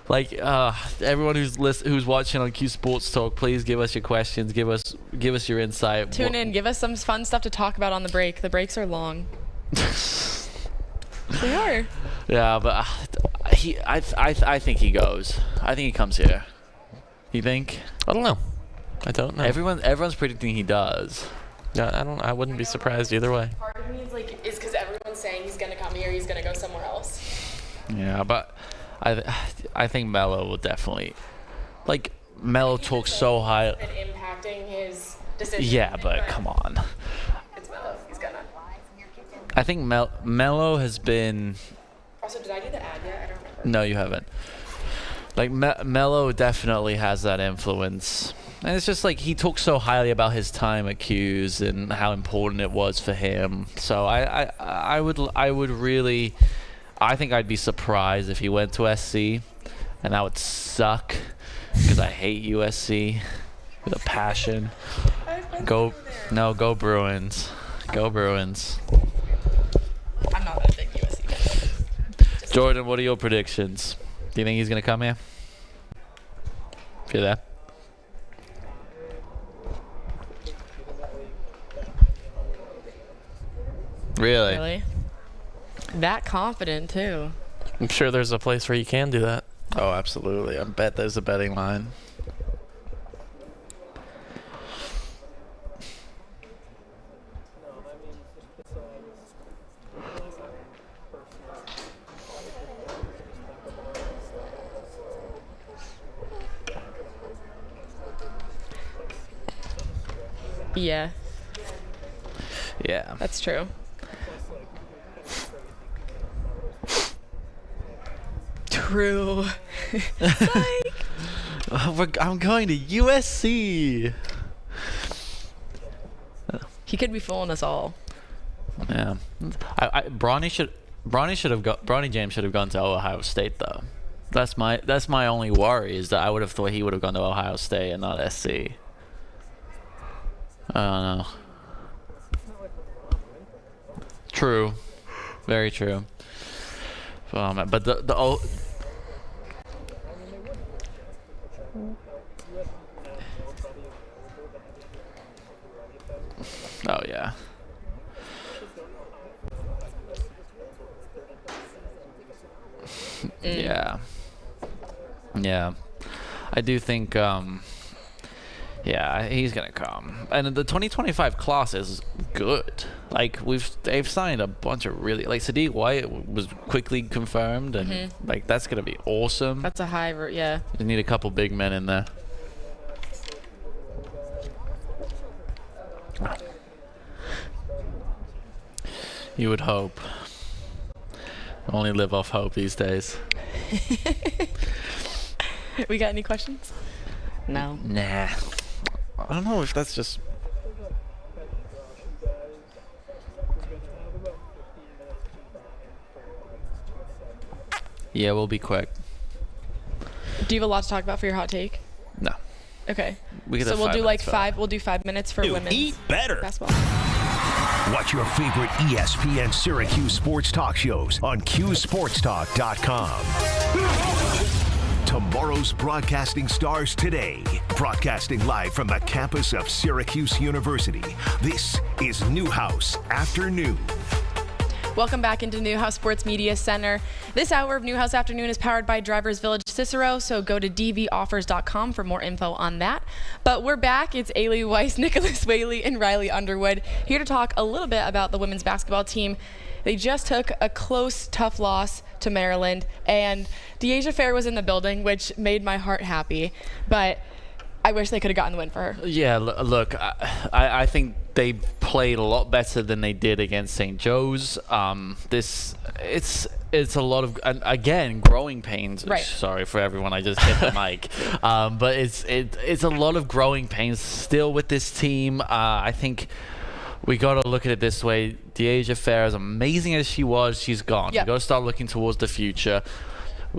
Speaker 3: Like, everyone who's watching on Q Sports Talk, please give us your questions. Give us your insight.
Speaker 2: Tune in. Give us some fun stuff to talk about on the break. The breaks are long. They are.
Speaker 3: Yeah, but I think he goes. I think he comes here. You think?
Speaker 4: I don't know. I don't know.
Speaker 3: Everyone's predicting he does.
Speaker 4: Yeah, I wouldn't be surprised either way.
Speaker 2: Part of me is because everyone's saying he's gonna come here. He's gonna go somewhere else.
Speaker 3: Yeah, but I think Melo will definitely, like, Melo talks so high.
Speaker 2: And impacting his decision.
Speaker 3: Yeah, but come on.
Speaker 2: It's Melo. He's gonna.
Speaker 3: I think Melo has been.
Speaker 2: Also, did I do the ad yet? I don't remember.
Speaker 3: No, you haven't. Like, Melo definitely has that influence. And it's just like he talks so highly about his time at Q's and how important it was for him. So I would really, I think I'd be surprised if he went to SC, and that would suck because I hate USC with a passion. Go Bruins. Go Bruins.
Speaker 2: I'm not that big USC fan.
Speaker 3: Jordan, what are your predictions? Do you think he's gonna come here? Feel that? Really?
Speaker 2: That confident too.
Speaker 4: I'm sure there's a place where you can do that.
Speaker 3: Oh, absolutely. I bet there's a betting line.
Speaker 2: Yeah.
Speaker 3: Yeah.
Speaker 2: That's true. True.
Speaker 3: I'm going to USC.
Speaker 2: He could be fooling us all.
Speaker 3: Yeah. Bronny James should have gone to Ohio State though. That's my only worry is that I would have thought he would have gone to Ohio State and not SC. I don't know. True. Very true. But the oh yeah. Yeah. Yeah. I do think yeah, he's gonna come. And the 2025 class is good. Like they've signed a bunch of really like Sadiq White was quickly confirmed and like that's gonna be awesome.
Speaker 2: That's a high yeah.
Speaker 3: You need a couple big men in there.
Speaker 4: You would hope. Only live off hope these days.
Speaker 2: We got any questions? No.
Speaker 3: Nah.
Speaker 4: I don't know if that's just...
Speaker 3: Yeah, we'll be quick.
Speaker 2: Do you have a lot to talk about for your hot take?
Speaker 3: No.
Speaker 2: Okay.
Speaker 3: We could
Speaker 2: So
Speaker 3: have
Speaker 2: we'll
Speaker 3: 5
Speaker 2: do like
Speaker 3: minutes for that.
Speaker 2: 5. We'll do 5 minutes for women's
Speaker 1: Eat better.
Speaker 2: basketball.
Speaker 1: Watch your favorite ESPN Syracuse sports talk shows on QSportsTalk.com. Tomorrow's broadcasting stars today. Broadcasting live from the campus of Syracuse University. This is Newhouse Afternoon.
Speaker 2: Welcome back into Newhouse Sports Media Center. This hour of Newhouse Afternoon is powered by Drivers Village Cicero, so go to dvoffers.com for more info on that. But we're back. It's Ailey Weiss, Nicholas Whaley, and Riley Underwood here to talk a little bit about the women's basketball team. They just took a close, tough loss to Maryland, and Deasia Fair was in the building, which made my heart happy. But I wish they could have gotten the win for her.
Speaker 3: Yeah, look, I think they played a lot better than they did against St. Joe's. It's a lot of, again, growing pains.
Speaker 2: Right.
Speaker 3: Sorry for everyone, I just hit the mic. But it's a lot of growing pains still with this team. I think we got to look at it this way. Deasia Fair, as amazing as she was, she's gone.
Speaker 2: Yep.
Speaker 3: We got to start looking towards the future.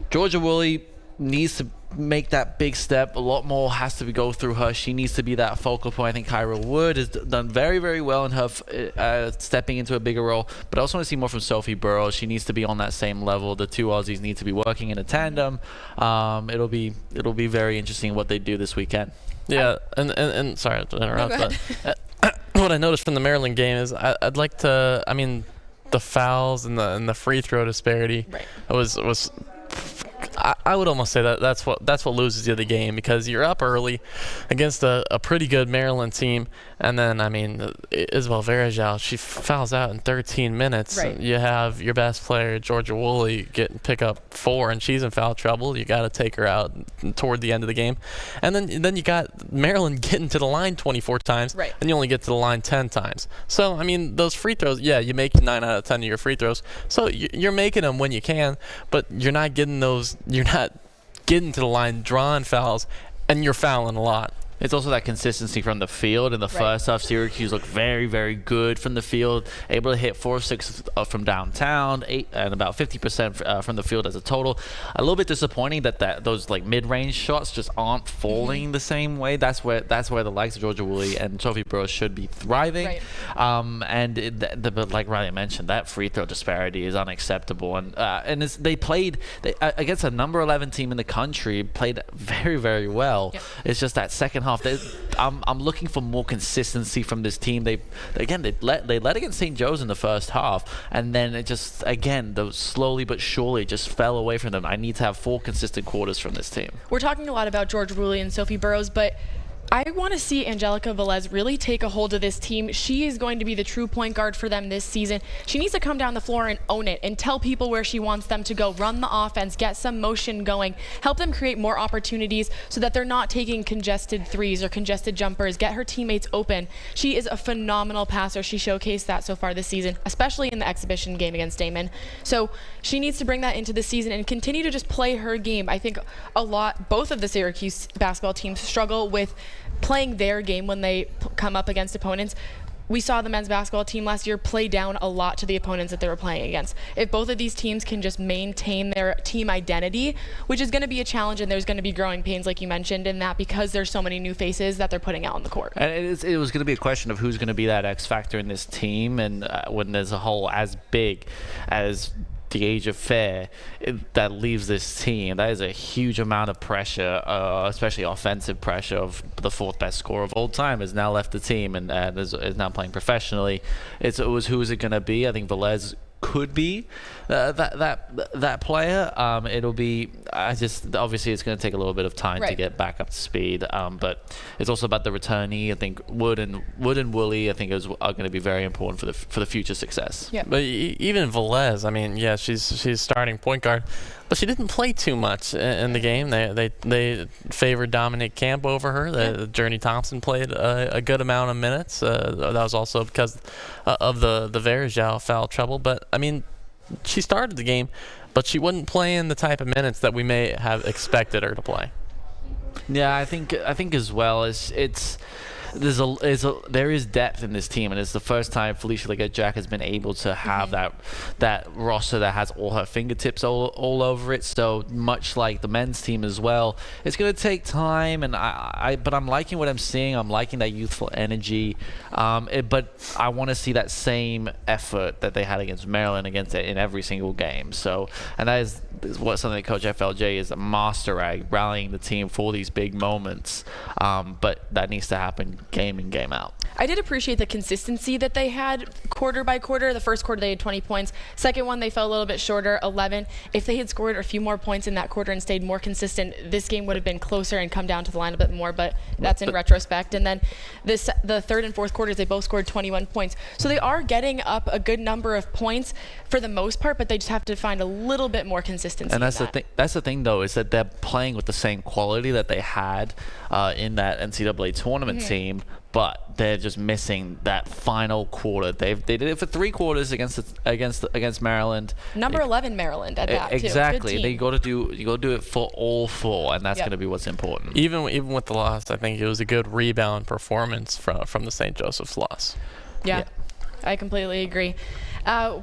Speaker 3: Georgia Woolley needs to make that big step. A lot more has to go through her. She needs to be that focal point. I think Kyra Wood has done very, very well in her stepping into a bigger role. But I also want to see more from Sophie Burrows. She needs to be on that same level. The two Aussies need to be working in a tandem. It'll be very interesting what they do this weekend.
Speaker 4: Yeah, and sorry to interrupt,
Speaker 2: No, go
Speaker 4: but what I noticed from the Maryland game is I'd like to, I mean, the fouls and the free throw disparity was I would almost say that's what loses you the game, because you're up early against a pretty good Maryland team, and then Isabel Verajal, she fouls out in 13 minutes.
Speaker 2: Right.
Speaker 4: You have your best player Georgia Woolley pick up 4, and she's in foul trouble. You got to take her out toward the end of the game, and then you got Maryland getting to the line 24 times,
Speaker 2: Right.
Speaker 4: and you only get to the line 10 times. So those free throws, yeah, you make 9 out of 10 of your free throws, so you're making them when you can, but you're not getting those. You're not getting to the line, drawing fouls, and you're fouling a lot.
Speaker 3: It's also that consistency from the field. In the first half, Syracuse looked very, very good from the field, able to hit 4 of 6 from downtown, 8 and about 50% from the field as a total. A little bit disappointing that those mid-range shots just aren't falling the same way. That's where the likes of Georgia Woolley and Sophie Burrows should be thriving.
Speaker 2: Right.
Speaker 3: But like Riley mentioned, that free throw disparity is unacceptable. And they played against a number 11 team in the country, played very, very well.
Speaker 2: Yep.
Speaker 3: It's just that second half. I'm looking for more consistency from this team. They led against St. Joe's in the first half, and then it just slowly but surely just fell away from them. I need to have 4 consistent quarters from this team.
Speaker 2: We're talking a lot about Georgia Woolley and Sophie Burrows, but I want to see Angelica Velez really take a hold of this team. She is going to be the true point guard for them this season. She needs to come down the floor and own it and tell people where she wants them to go, run the offense, get some motion going, help them create more opportunities so that they're not taking congested threes or congested jumpers, get her teammates open. She is a phenomenal passer. She showcased that so far this season, especially in the exhibition game against Damon. So she needs to bring that into the season and continue to just play her game. I think both of the Syracuse basketball teams struggle with playing their game when they come up against opponents. We saw the men's basketball team last year play down a lot to the opponents that they were playing against. If both of these teams can just maintain their team identity, which is going to be a challenge, and there's going to be growing pains, like you mentioned, in that because there's so many new faces that they're putting out on the court.
Speaker 3: And it was going to be a question of who's going to be that X factor in this team, and when there's a hole as big as Deasia Fair that leaves this team, that is a huge amount of pressure, especially offensive pressure. Of the 4th best scorer of all time has now left the team and is now playing professionally. Who is it going to be? I think Velez could be that player. It'll be. Obviously it's going to take a little bit of time to get back up to speed. But it's also about the returnee. I think Wood and Woolley, I think, are going to be very important for the future success.
Speaker 2: Yeah.
Speaker 4: But even Velez, I mean, yeah, she's starting point guard, but she didn't play too much in the game. They favored Dominic Camp over her. Journey Thompson played a good amount of minutes. That was also because of the Verjao foul trouble. But I mean, she started the game, but she wasn't playing the type of minutes that we may have expected her to play.
Speaker 3: Yeah, I think as well there is depth in this team, and it's the first time Felicia Legette-Jack has been able to have that roster that has all her fingertips all over it. So much like the men's team as well, it's going to take time, and but I'm liking what I'm seeing. I'm liking that youthful energy, but I want to see that same effort that they had against Maryland in every single game. So, and that is what something that Coach FLJ is a master at, rallying the team for these big moments. But that needs to happen game in, game out.
Speaker 2: I did appreciate the consistency that they had quarter by quarter. The first quarter they had 20 points. Second one they fell a little bit shorter, 11. If they had scored a few more points in that quarter and stayed more consistent, this game would have been closer and come down to the line a bit more, but that's in retrospect. And then the third and fourth quarters, they both scored 21 points. So they are getting up a good number of points for the most part, but they just have to find a little bit more consistency.
Speaker 3: And that's the thing though, is that they're playing with the same quality that they had in that NCAA tournament team, but they're just missing that final quarter. They did it for 3 quarters against Maryland.
Speaker 2: Number 11 Maryland at that
Speaker 3: exactly.
Speaker 2: Too.
Speaker 3: You got to do it for all 4, and that's going to be what's important.
Speaker 4: Even with the loss, I think it was a good rebound performance from the St. Joseph's loss.
Speaker 2: Yeah. I completely agree.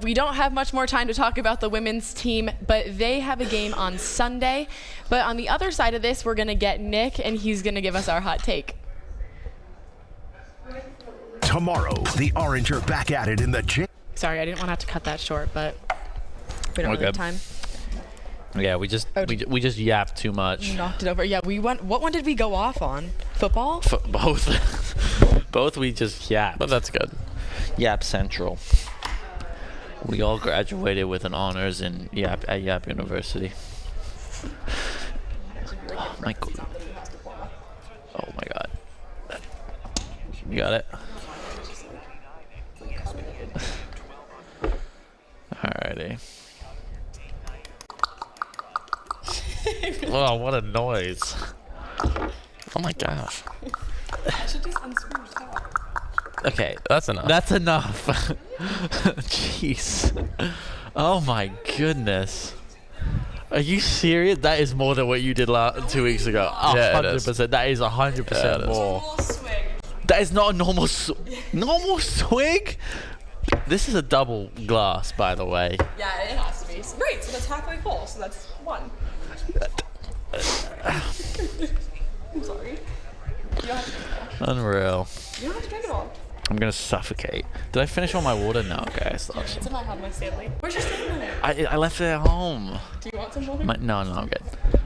Speaker 2: We don't have much more time to talk about the women's team, but they have a game on Sunday. But on the other side of this, we're going to get Nick, and he's going to give us our hot take.
Speaker 1: Tomorrow, the Orange are back at it in the gym.
Speaker 2: Sorry, I didn't want to have to cut that short, but we don't really have time.
Speaker 3: Yeah, we just yapped too much.
Speaker 2: Knocked it over. Yeah, we went. What one did we go off on? Football?
Speaker 3: Both. Both we just yapped.
Speaker 4: But that's good.
Speaker 3: Yap Central. We all graduated with an honors at Yap University. Oh my God. Oh my God. You got it? Alrighty. Wow, what a noise.
Speaker 4: Oh my gosh.
Speaker 2: I should just unscrew the top.
Speaker 3: Okay,
Speaker 4: that's enough.
Speaker 3: That's enough. Jeez. Oh my goodness. Are you serious? That is more than what you did 2 weeks ago. 100%. That is 100% more. That is not a normal swig. This is a double glass, by the way.
Speaker 2: Yeah, it has to be. Right, so that's halfway full, so that's 1. I'm sorry. You don't have to drink it all.
Speaker 3: Unreal.
Speaker 2: You don't have to drink it all.
Speaker 3: I'm gonna suffocate. Did I finish all my water? No, okay, I stopped.
Speaker 2: It's in my hot, my Stanley. Where's your Stanley?
Speaker 3: I left it at home.
Speaker 2: Do you want some water?
Speaker 3: No, I'm good.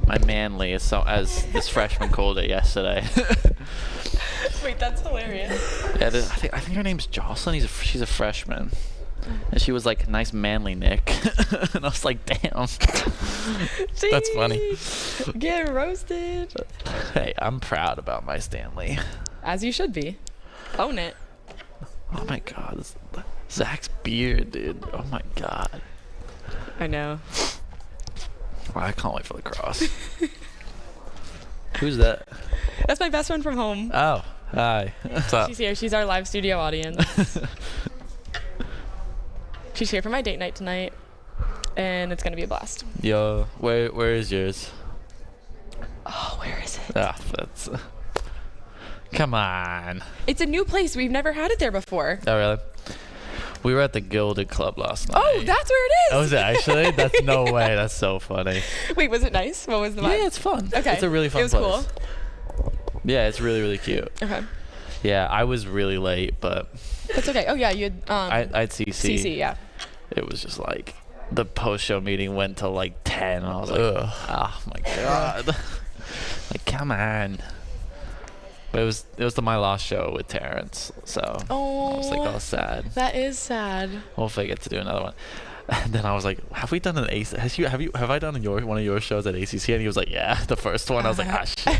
Speaker 3: My manly, as this freshman called it yesterday.
Speaker 2: Wait, that's hilarious.
Speaker 3: Yeah, I think her name's Jocelyn. She's a freshman, and she was like, "Nice manly Nick," and I was like, "Damn."
Speaker 4: That's funny.
Speaker 2: Get roasted.
Speaker 3: Hey, I'm proud about my Stanley.
Speaker 2: As you should be. Own it.
Speaker 3: Oh my God, Zach's beard, dude. Oh my God.
Speaker 2: I know.
Speaker 3: Well, I can't wait for the cross. Who's that?
Speaker 2: That's my best friend from home.
Speaker 3: Oh, hi. What's up?
Speaker 2: She's here. She's our live studio audience. She's here for my date night tonight, and it's gonna be a blast.
Speaker 3: Yo, where is yours?
Speaker 2: Oh, where is it?
Speaker 3: Ah, that's. Come on.
Speaker 2: It's a new place. We've never had it there before.
Speaker 3: Oh, really? We were at the Gilded Club last night.
Speaker 2: Oh, that's where it is.
Speaker 3: Oh, is it actually? That's no way. That's so funny.
Speaker 2: Wait, was it nice? What was the vibe?
Speaker 3: Yeah, it's fun.
Speaker 2: Okay.
Speaker 3: It's a really fun
Speaker 2: place. It was cool.
Speaker 3: Yeah, it's really, really cute.
Speaker 2: Okay.
Speaker 3: Yeah, I was really late, but...
Speaker 2: That's okay. Oh, yeah, you had...
Speaker 3: I'd CC.
Speaker 2: CC, yeah.
Speaker 3: It was just like... The post-show meeting went till like 10, and I was like, oh my God. Like, come on. But it was my last show with Terrence, so I was like, oh, sad.
Speaker 2: That is sad.
Speaker 3: Hopefully I get to do another one. And then I was like, have we done an AC? Have I done one of your shows at ACC? And he was like, yeah, the first one. I was like, ah, shit.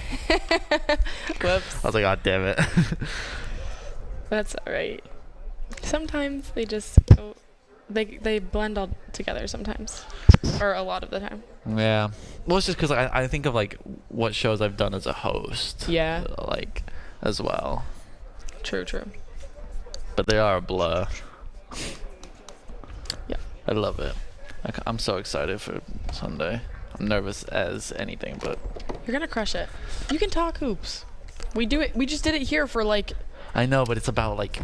Speaker 2: Whoops.
Speaker 3: I was like, oh, damn it.
Speaker 2: That's all right. Sometimes they just go, they blend all together sometimes, or a lot of the time.
Speaker 3: Yeah. Well, it's just because I think of like what shows I've done as a host.
Speaker 2: Yeah.
Speaker 3: Like, as well.
Speaker 2: True.
Speaker 3: But they are a blur.
Speaker 2: Yeah.
Speaker 3: I love it. I'm so excited for Sunday. I'm nervous as anything, but
Speaker 2: You're gonna crush it. You can talk hoops. We just did it here for like.
Speaker 3: I know, but it's about like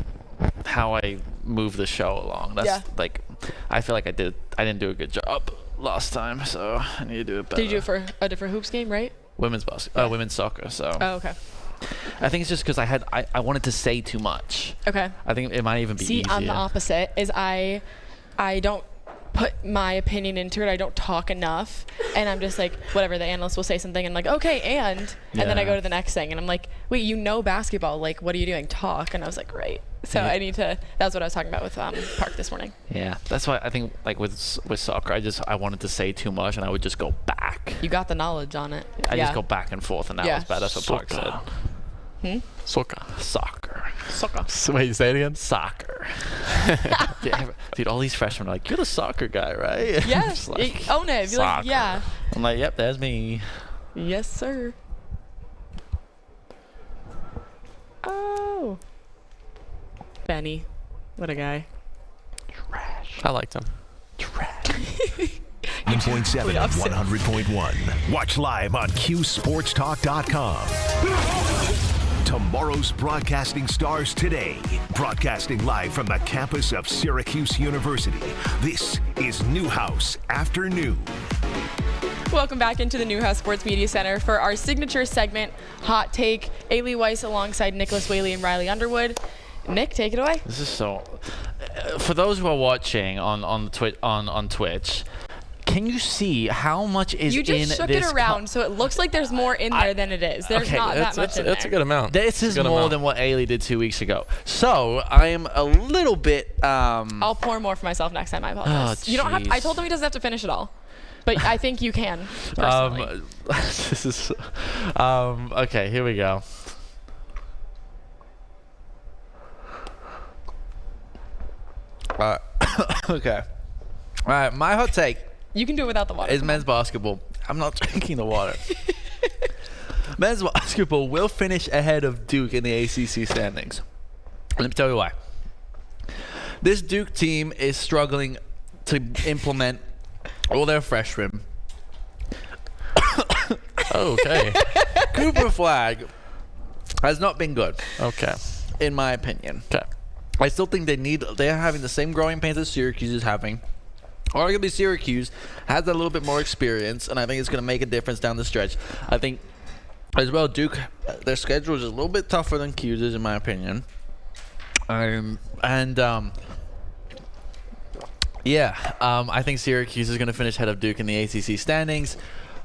Speaker 3: how I move the show along. That's like, I feel like I didn't do a good job last time, so I need to do it better.
Speaker 2: Did you do it for a different hoops game, right?
Speaker 3: Women's basketball, women's soccer. So.
Speaker 2: Oh, okay.
Speaker 3: I think it's just because I wanted to say too much.
Speaker 2: Okay.
Speaker 3: I think it might even be easier.
Speaker 2: I'm the opposite. Is I don't put my opinion into it. I don't talk enough, and I'm just like, whatever. The analyst will say something, and I'm like, okay, and then I go to the next thing, and I'm like, wait, you know basketball? Like, what are you doing? Talk. And I was like, right. So I need to. That's what I was talking about with Park this morning. Yeah.
Speaker 3: That's why I think like with soccer, I wanted to say too much, and I would just go back.
Speaker 2: You got the knowledge on it.
Speaker 3: I just go back and forth, and that was bad. That's what Park said.
Speaker 4: Soccer.
Speaker 2: Soccer.
Speaker 4: Wait, say it again?
Speaker 3: Soccer. Dude, all these freshmen are like, you're the soccer guy, right?
Speaker 2: Yes.
Speaker 3: Like,
Speaker 2: own it. Be like, yeah.
Speaker 3: I'm like, yep, that's me.
Speaker 2: Yes, sir. Oh. Benny. What a guy.
Speaker 3: Trash.
Speaker 4: I liked him.
Speaker 3: Trash.
Speaker 1: 9.7 and 100.1. Watch live on QSportsTalk.com. Tomorrow's broadcasting stars today. Broadcasting live from the campus of Syracuse University. This is Newhouse Afternoon.
Speaker 2: Welcome back into the Newhouse Sports Media Center for our signature segment, Hot Take. Ailey Weiss alongside Nicholas Whaley and Riley Underwood. Nick, take it away.
Speaker 3: This is so. For those who are watching on Twitch, can you see how much is in this?
Speaker 2: You just shook it around, so it looks like there's more in there than it is. There's not that much in there.
Speaker 4: That's a good amount.
Speaker 3: This is more than what Ailey did 2 weeks ago. So I am a little bit.
Speaker 2: I'll pour more for myself next time. I apologize. You don't have. I told him he doesn't have to finish it all, but I think you can. Personally.
Speaker 3: This is. Okay, here we go. Okay. All right, my hot take.
Speaker 2: You can do it without the water.
Speaker 3: Is men's basketball. I'm not drinking the water. Men's basketball will finish ahead of Duke in the ACC standings. Let me tell you why. This Duke team is struggling to implement all their freshmen.
Speaker 4: Okay.
Speaker 3: Cooper Flag has not been good.
Speaker 4: Okay.
Speaker 3: In my opinion.
Speaker 4: Okay.
Speaker 3: I still think they're having the same growing pains that Syracuse is having. Arguably, Syracuse has a little bit more experience, and I think it's going to make a difference down the stretch. I think, as well, Duke, their schedule is a little bit tougher than Cuse's, in my opinion. I think Syracuse is going to finish ahead of Duke in the ACC standings.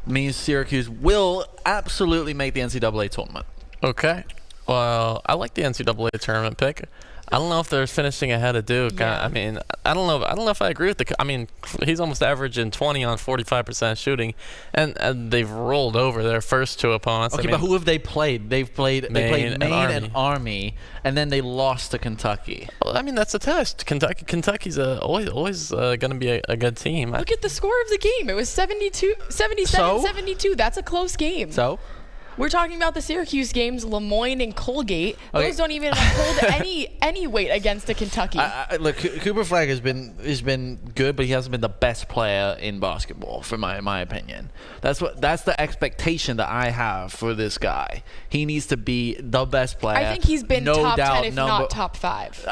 Speaker 3: Means Syracuse will absolutely make the NCAA tournament.
Speaker 4: Okay. Well, I like the NCAA tournament pick. I don't know if they're finishing ahead of Duke.
Speaker 2: Yeah.
Speaker 4: I mean, I don't know if I agree with I mean, he's almost averaging 20 on 45% shooting, and they've rolled over their first two opponents.
Speaker 3: Okay, but who have they played? They played Maine and Army, and then they lost to Kentucky.
Speaker 4: Well, I mean, that's a test. Kentucky's always going to be a good team.
Speaker 2: Look at the score of the game. It was 77-72. That's a close game.
Speaker 3: So?
Speaker 2: We're talking about the Syracuse games, Lemoyne and Colgate. Those don't even hold any weight against a Kentucky.
Speaker 3: Look, Cooper Flag has been good, but he hasn't been the best player in basketball, for my opinion. That's the expectation that I have for this guy. He needs to be the best player.
Speaker 2: I think he's been top 10, if not top 5.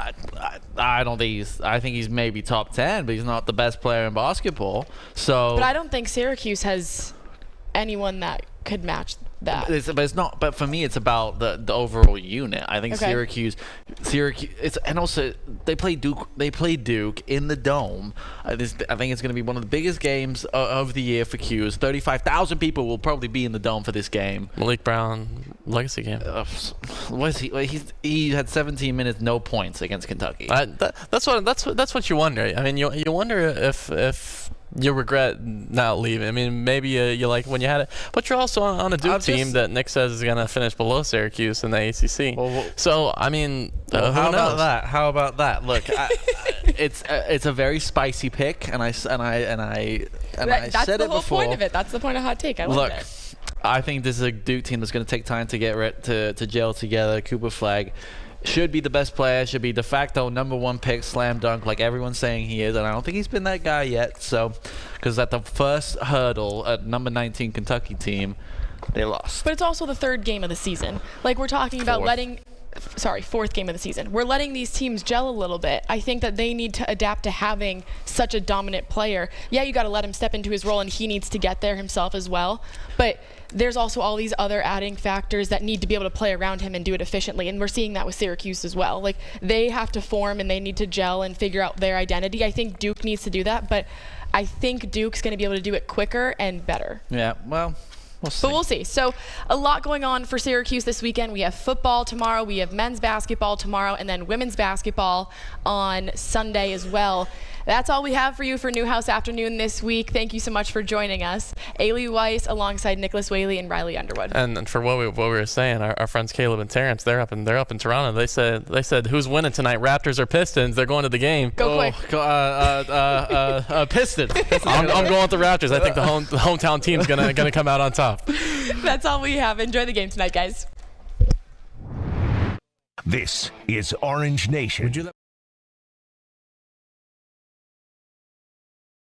Speaker 3: I don't think I think he's maybe top 10, but he's not the best player in basketball. So.
Speaker 2: But I don't think Syracuse has anyone that could match that.
Speaker 3: But it's not. But for me, it's about the overall unit. I think Syracuse. And also they play Duke. They play Duke in the Dome. I think it's going to be one of the biggest games of the year for Q's. 35,000 people will probably be in the Dome for this game.
Speaker 4: Malik Brown legacy game.
Speaker 3: Was he had 17 minutes, no points against Kentucky.
Speaker 4: That's what you wonder. I mean, you wonder if you regret not leaving. I mean, maybe you like when you had it, but you're also on a Duke team that Nick says is going to finish below Syracuse in the ACC. So I mean,
Speaker 3: how about that? How about that? Look, it's a very spicy pick, and I said it before.
Speaker 2: That's the whole point of it. That's the point of hot take. I love it.
Speaker 3: I think this is a Duke team that's going to take time to get to gel together. Cooper Flagg should be the best player, should be de facto #1 pick, slam dunk, like everyone's saying he is, and I don't think he's been that guy yet. So, because at the first hurdle at number 19 Kentucky team, they lost.
Speaker 2: But it's also the third game of the season. Like we're talking about fourth game of the season. We're letting these teams gel a little bit. I think that they need to adapt to having such a dominant player. Yeah, you got to let him step into his role, and he needs to get there himself as well. But there's also all these other adding factors that need to be able to play around him and do it efficiently. And we're seeing that with Syracuse as well. Like they have to form and they need to gel and figure out their identity. I think Duke needs to do that, but I think Duke's going to be able to do it quicker and better.
Speaker 3: Yeah, well, we'll see.
Speaker 2: But we'll see. So a lot going on for Syracuse this weekend. We have football tomorrow. We have men's basketball tomorrow, and then women's basketball on Sunday as well. That's all we have for you for Newhouse Afternoon this week. Thank you so much for joining us. Ailey Weiss alongside Nicholas Whaley and Riley Underwood.
Speaker 4: And for what we were saying, our friends Caleb and Terrence, they're up in Toronto. They said who's winning tonight, Raptors or Pistons? They're going to the game.
Speaker 2: Go quick.
Speaker 3: Pistons.
Speaker 4: I'm going with the Raptors. I think the hometown team's gonna come out on top.
Speaker 2: That's all we have. Enjoy the game tonight, guys.
Speaker 1: This is Orange Nation.